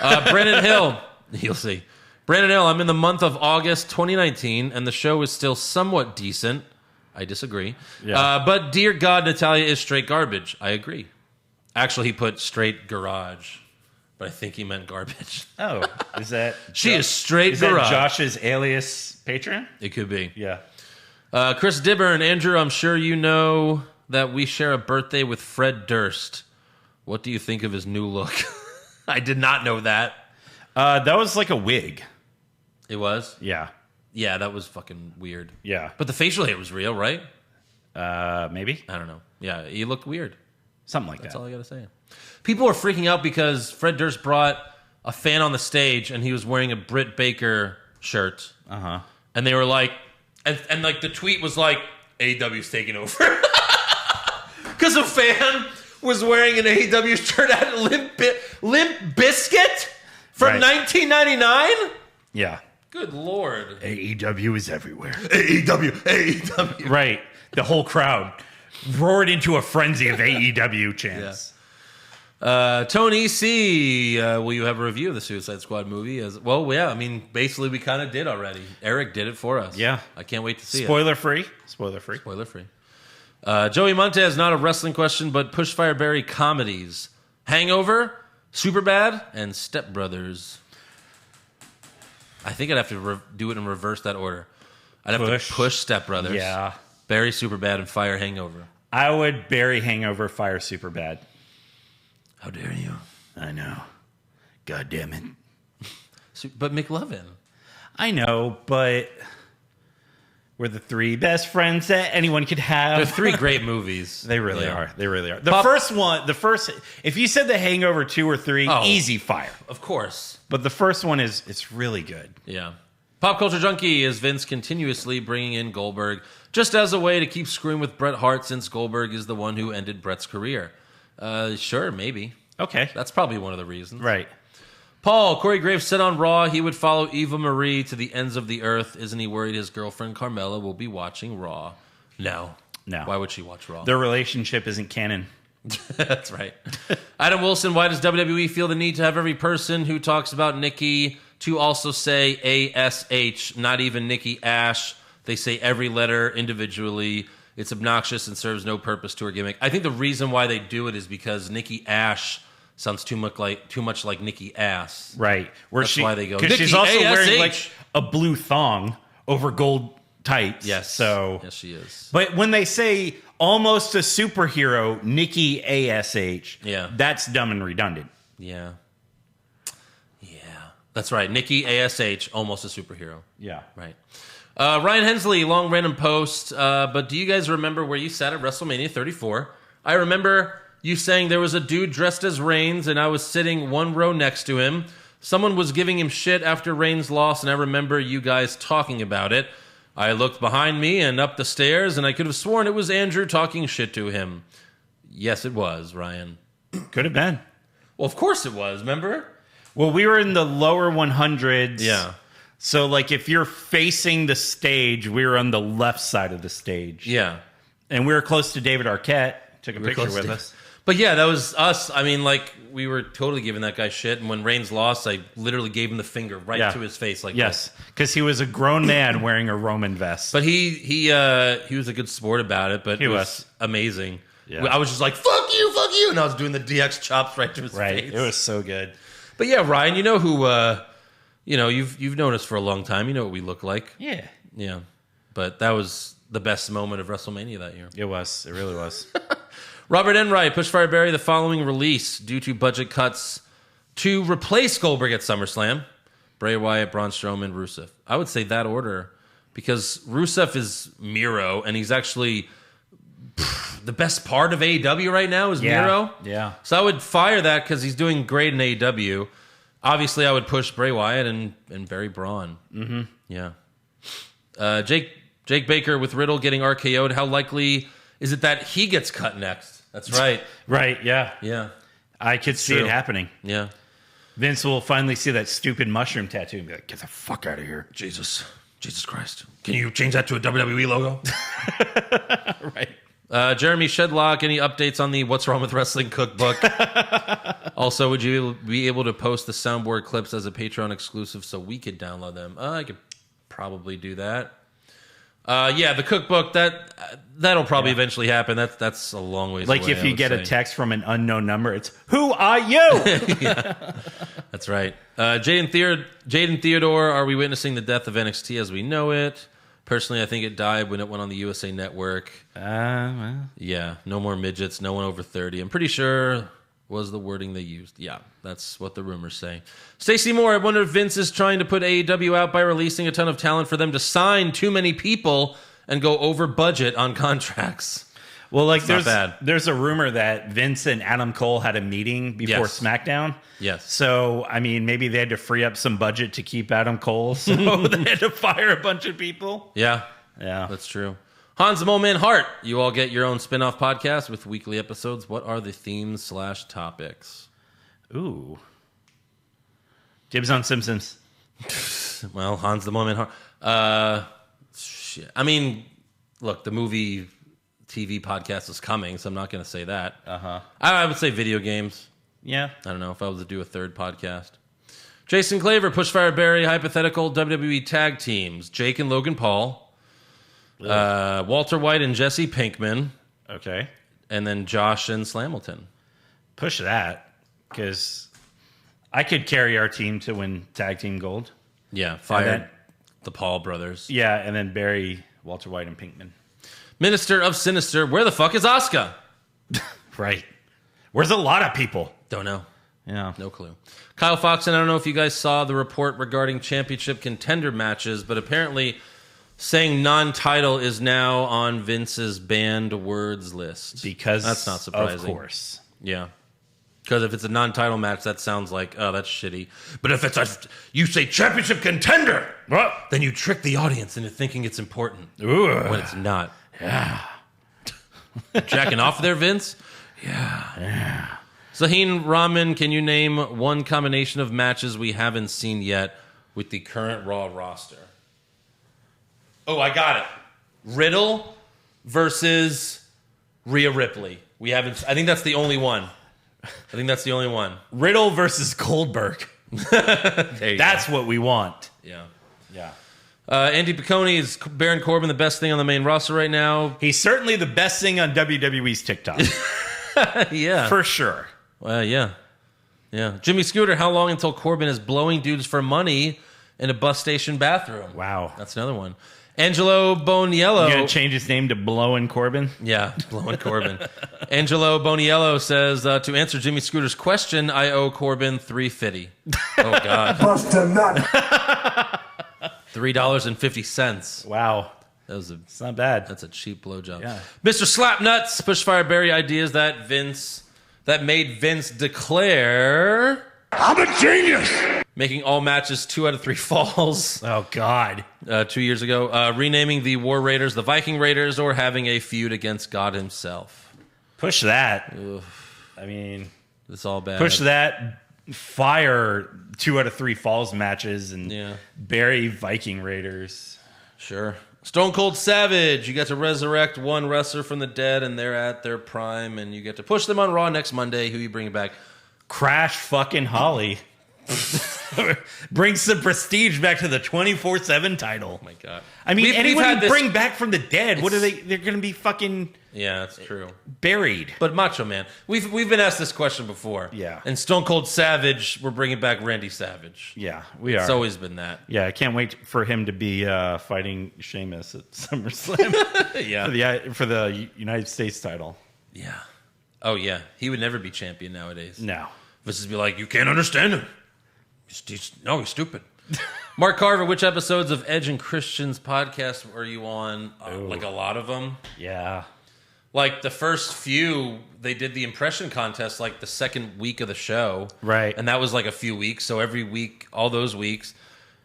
C: Brandon Hill, you'll see. Brandon Hill, I'm in the month of August 2019, and the show is still somewhat decent. I disagree.
D: Yeah.
C: But dear God, Natalia is straight garbage. I agree. Actually, he put straight garage, but I think he meant garbage.
D: Oh, is that...
C: She is straight
D: is
C: garage.
D: That Josh's alias Patreon?
C: It could be.
D: Yeah.
C: Chris Dibburn, Andrew, I'm sure you know that we share a birthday with Fred Durst. What do you think of his new look? I did not know that.
D: That was like a wig.
C: It was?
D: Yeah.
C: Yeah, that was fucking weird.
D: Yeah.
C: But the facial hair was real, right?
D: Maybe.
C: I don't know. Yeah, he looked weird.
D: Something like
C: That's
D: that.
C: all I gotta say. People were freaking out because Fred Durst brought a fan on the stage and he was wearing a Britt Baker shirt.
D: Uh-huh.
C: And they were like, and like the tweet was like, AEW's taking over. Because a fan was wearing an AEW shirt at Limp Bizkit from 1999?
D: Yeah.
C: Good Lord.
D: AEW is everywhere.
C: AEW.
D: Right. The whole crowd roared into a frenzy of AEW chants.
C: Yeah. Tony C, will you have a review of the Suicide Squad movie? Well, yeah, I mean, basically we kind of did already. Eric did it for us.
D: Yeah.
C: I can't wait to see
D: Spoiler free. Spoiler free.
C: Spoiler free. Joey Montez, not a wrestling question, but Pushfire Berry comedies. Hangover, Superbad, and Step Brothers. I think I'd have to do it in reverse that order. I'd have to push Step Brothers.
D: Yeah.
C: Bury Superbad and fire Hangover.
D: I would bury Hangover, fire Superbad.
C: How dare you?
D: I know. God damn it.
C: But McLovin.
D: I know, but we're the three best friends that anyone could have.
C: They're three great movies.
D: They really are. They really are. The first, if you said The Hangover 2 or 3, easy fire.
C: Of course.
D: But the first one it's really good.
C: Yeah. Pop Culture Junkie is Vince continuously bringing in Goldberg just as a way to keep screwing with Bret Hart since Goldberg is the one who ended Bret's career. Sure, maybe.
D: Okay.
C: That's probably one of the reasons.
D: Right.
C: Paul, Corey Graves said on Raw he would follow Eva Marie to the ends of the earth. Isn't he worried his girlfriend Carmella will be watching Raw? No. Why would she watch Raw?
D: Their relationship isn't canon.
C: That's right. Adam Wilson, why does WWE feel the need to have every person who talks about Nikki to also say ASH, not even Nikki Ash? They say every letter individually. It's obnoxious and serves no purpose to her gimmick. I think the reason why they do it is because Nikki Ash sounds too much like Nikki Ass.
D: Right.
C: That's why they go.
D: Because she's also wearing like a blue thong over gold tights.
C: Yes.
D: So
C: yes, she is.
D: But when they say almost a superhero, Nikki ASH,
C: Yeah.
D: that's dumb and redundant.
C: Yeah. That's right. Nikki ASH, almost a superhero.
D: Yeah.
C: Right. Ryan Hensley, long random post. But do you guys remember where you sat at WrestleMania 34? I remember you saying there was a dude dressed as Reigns, and I was sitting one row next to him. Someone was giving him shit after Reigns lost, and I remember you guys talking about it. I looked behind me and up the stairs, and I could have sworn it was Andrew talking shit to him. Yes, it was, Ryan.
D: Could have been.
C: Well, of course it was, remember?
D: Well, we were in the lower 100s.
C: Yeah.
D: So, like, if you're facing the stage, we were on the left side of the stage.
C: Yeah.
D: And we were close to David Arquette. Took a picture with us.
C: But yeah, that was us. I mean, like, we were totally giving that guy shit. And when Reigns lost, I literally gave him the finger right to his face. Like,
D: yes, because he was a grown man wearing a Roman vest.
C: But he was a good sport about it. But it was amazing. Yeah. I was just like, fuck you. And I was doing the DX chops right to his face.
D: It was so good.
C: But yeah, Ryan, you know who, you've known us for a long time. You know what we look like.
D: Yeah.
C: Yeah. But that was the best moment of WrestleMania that year.
D: It was. It really was.
C: Robert Enright, Pushfire Barry, the following release due to budget cuts to replace Goldberg at SummerSlam. Bray Wyatt, Braun Strowman, Rusev. I would say that order because Rusev is Miro, and he's actually the best part of AEW right now is Miro.
D: Yeah.
C: So I would fire that because he's doing great in AEW. Obviously, I would push Bray Wyatt and Barry Braun.
D: Mm-hmm.
C: Yeah. Jake Baker with Riddle getting RKO'd. How likely is it that he gets cut next? That's right.
D: Right, yeah.
C: Yeah.
D: I could see it happening.
C: Yeah.
D: Vince will finally see that stupid mushroom tattoo and be like, get the fuck out of here.
C: Jesus Christ. Can you change that to a WWE logo?
D: Right.
C: Jeremy Shedlock, any updates on the What's Wrong with Wrestling cookbook? Also, would you be able to post the soundboard clips as a Patreon exclusive so we could download them? I could probably do that. Yeah, the cookbook, that'll probably eventually happen. That's a long ways away.
D: Like if you get a text from an unknown number, it's, who are you?
C: Yeah, that's right. Jaden Theodore, are we witnessing the death of NXT as we know it? Personally, I think it died when it went on the USA Network.
D: Well.
C: Yeah, no more midgets, no one over 30. I'm pretty sure was the wording they used. Yeah, that's what the rumors say. Stacey Moore, I wonder if Vince is trying to put AEW out by releasing a ton of talent for them to sign too many people and go over budget on contracts.
D: Well, like there's a rumor that Vince and Adam Cole had a meeting before SmackDown.
C: Yes.
D: So, I mean, maybe they had to free up some budget to keep Adam Cole, so they had to fire a bunch of people.
C: Yeah.
D: Yeah.
C: That's true. Hans the Mole Man Hart, you all get your own spin-off podcast with weekly episodes. What are the themes / topics?
D: Ooh. Dibs on Simpsons.
C: Well, Hans the Mole Man Hart. Shit. I mean, look, the movie TV podcast is coming, so I'm not going to say that.
D: Uh-huh.
C: I would say video games.
D: Yeah.
C: I don't know if I was to do a third podcast. Jason Claver, Pushfire Barry, hypothetical WWE tag teams. Jake and Logan Paul. Walter White and Jesse Pinkman.
D: Okay.
C: And then Josh and Slamilton.
D: Push that, because I could carry our team to win tag team gold.
C: Yeah, fire the Paul brothers.
D: Yeah, and then Barry, Walter White, and Pinkman.
C: Minister of Sinister, where the fuck is Asuka?
D: Right. Where's a lot of people?
C: Don't know.
D: Yeah.
C: No clue. Kyle Fox, and I don't know if you guys saw the report regarding championship contender matches, but apparently saying non-title is now on Vince's banned words list.
D: Because
C: that's not surprising.
D: Of course.
C: Yeah. Because if it's a non-title match, that sounds like, oh, that's shitty. But if it's you say championship contender, then you trick the audience into thinking it's important.
D: Ooh.
C: When it's not.
D: Yeah.
C: Jacking off there, Vince?
D: Yeah.
C: Zaheen Rahman, can you name one combination of matches we haven't seen yet with the current Raw roster? Oh, I got it. Riddle versus Rhea Ripley. We haven't. I think that's the only one.
D: Riddle versus Goldberg. That's what we want.
C: Yeah.
D: Yeah.
C: Andy Piccone, is Baron Corbin the best thing on the main roster right now?
D: He's certainly the best thing on WWE's TikTok.
C: Yeah.
D: For sure.
C: Yeah. Jimmy Scooter, how long until Corbin is blowing dudes for money in a bus station bathroom.
D: Wow.
C: That's another one. Angelo Boniello.
D: You gonna change his name to Blowin' Corbin?
C: Yeah, Blowin' Corbin. Angelo Boniello says, to answer Jimmy Scooter's question, I owe Corbin $3.50. Oh, God.
E: Bust a nut.
C: $3.50.
D: Wow.
C: It's
D: not bad.
C: That's a cheap blowjob.
D: Yeah.
C: Mr. Slapnuts, Pushfire Berry ideas that made Vince declare,
J: I'm a genius.
C: making all matches 2 out of 3 falls.
D: Oh, God.
C: 2 years ago. Renaming the War Raiders the Viking Raiders, or having a feud against God himself.
D: Push that.
C: Ugh.
D: I mean,
C: it's all bad.
D: Push that. Fire 2 out of 3 falls matches and bury Viking Raiders.
C: Sure. Stone Cold Savage. You get to resurrect one wrestler from the dead, and they're at their prime, and you get to push them on Raw next Monday. Who you bringing back?
D: Crash fucking Holly. Brings some prestige back to the 24/7 title.
C: Oh my God.
D: I mean,
C: We've
D: anyone
C: had
D: you bring back from the dead, what are they? They're going to be fucking
C: Yeah, that's true.
D: buried.
C: But Macho Man, we've been asked this question before.
D: Yeah.
C: And Stone Cold Savage, we're bringing back Randy Savage.
D: Yeah, we are.
C: It's always been that.
D: Yeah, I can't wait for him to be fighting Sheamus at SummerSlam.
C: Yeah.
D: for the United States title.
C: Yeah. Oh yeah, he would never be champion nowadays.
D: No.
C: This is be like, you can't understand him. He's stupid. Mark Carver, which episodes of Edge and Christian's podcast are you on? Like a lot of them.
D: Yeah.
C: Like the first few, they did the impression contest like the second week of the show.
D: Right.
C: And that was like a few weeks. So every week, all those weeks.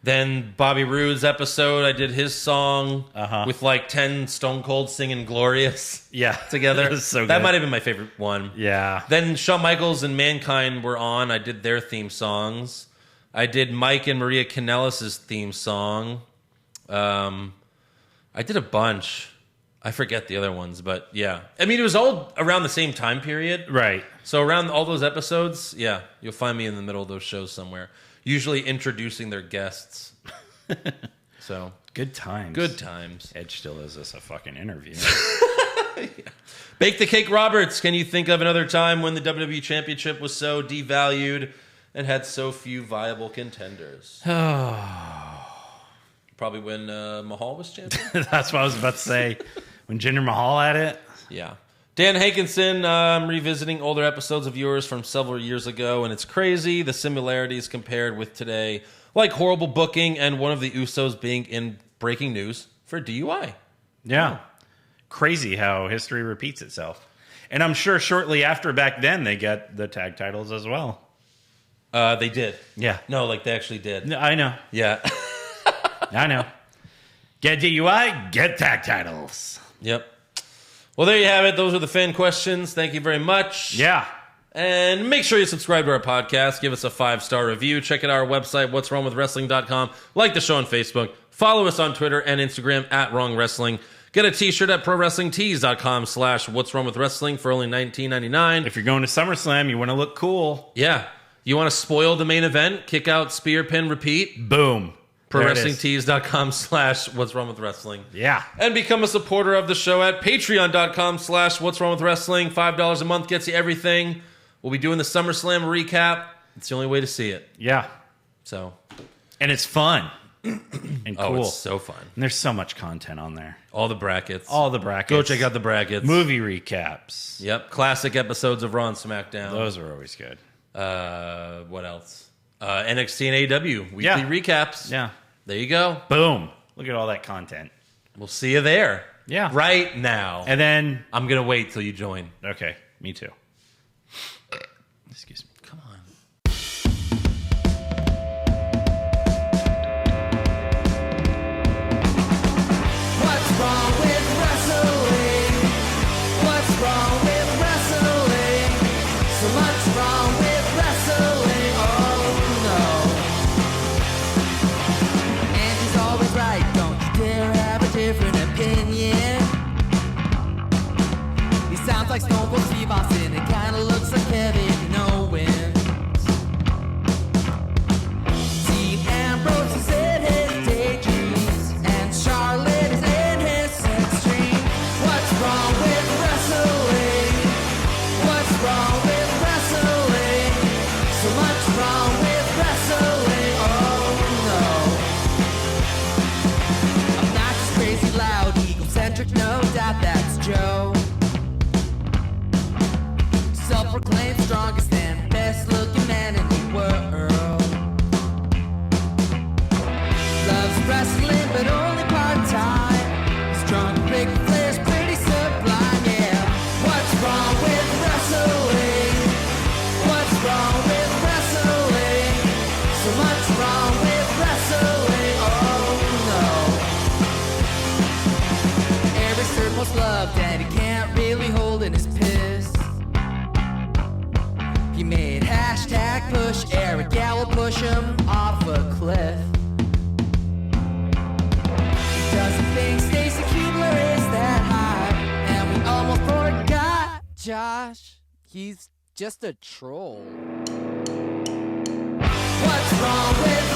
C: Then Bobby Roode's episode, I did his song with like 10 Stone Cold singing Glorious together.
D: That was so
C: that
D: good.
C: might have been my favorite one.
D: Yeah.
C: Then Shawn Michaels and Mankind were on. I did their theme songs. I did Mike and Maria Kanellis' theme song. I did a bunch. I forget the other ones, but yeah. I mean, it was all around the same time period.
D: Right.
C: So around all those episodes, yeah, you'll find me in the middle of those shows somewhere. Usually introducing their guests. So
D: good times.
C: Good times.
D: Edge still is this a fucking interview.
C: Yeah. Bake the Cake Roberts. Can you think of another time when the WWE Championship was so devalued and had so few viable contenders? Probably when Mahal was champion.
D: That's what I was about to say. When Jinder Mahal had it.
C: Yeah. Dan Hankinson, I'm revisiting older episodes of yours from several years ago, and it's crazy, the similarities compared with today, like horrible booking and one of the Usos being in breaking news for DUI.
D: Yeah. Crazy how history repeats itself. And I'm sure shortly after back then, they got the tag titles as well.
C: They did.
D: Yeah.
C: No, like they actually did.
D: No, I know.
C: Yeah.
D: I know. Get DUI, get tag titles.
C: Yep. Well, there you have it. Those are the fan questions. Thank you very much.
D: Yeah.
C: And make sure you subscribe to our podcast. Give us a 5-star review. Check out our website, what'swrongwithwrestling.com. Like the show on Facebook. Follow us on Twitter and Instagram @WrongWrestling. Get a t-shirt at prowrestlingtees.com/what'swrongwithwrestling for only $19.99.
D: If you're going to SummerSlam, you want to look cool.
C: Yeah. You want to spoil the main event? Kick out, spear, pin, repeat.
D: Boom.
C: ProWrestlingTees.com/what'swrongwithwrestling.
D: Yeah.
C: And become a supporter of the show at Patreon.com/what'swrongwithwrestling. $5 a month gets you everything. We'll be doing the SummerSlam recap. It's the only way to see it.
D: Yeah.
C: So.
D: And it's fun. And cool.
C: Oh, it's so fun.
D: And there's so much content on there.
C: All the brackets.
D: All the brackets.
C: Go check out the brackets.
D: Movie recaps.
C: Yep. Classic episodes of Raw and SmackDown.
D: Those are always good.
C: What else? NXT and AEW. Weekly recaps.
D: Yeah.
C: There you go.
D: Boom. Look at all that content.
C: We'll see you there.
D: Yeah.
C: Right now.
D: And then
C: I'm going to wait till you join.
D: Okay. Me too. Excuse me.
C: Come on.
L: What's wrong with wrestling? What's wrong with wrestling? So much wrong with wrestling. Oh no. And he's always right. Don't you dare have a different opinion. He sounds like Stone Cold Steve Austin. It kinda looks like Kevin Owens. wrestling, but only part-time. He's drunk, big players, pretty sublime, yeah. What's wrong with wrestling? What's wrong with wrestling? So much wrong with wrestling, oh no. Every third most loved, and he can't really hold in his piss. He made hashtag push Eric Gallo push him off a cliff. He doesn't think Stacy Keebler is that high, and we almost forgot Josh. He's just a troll. What's wrong with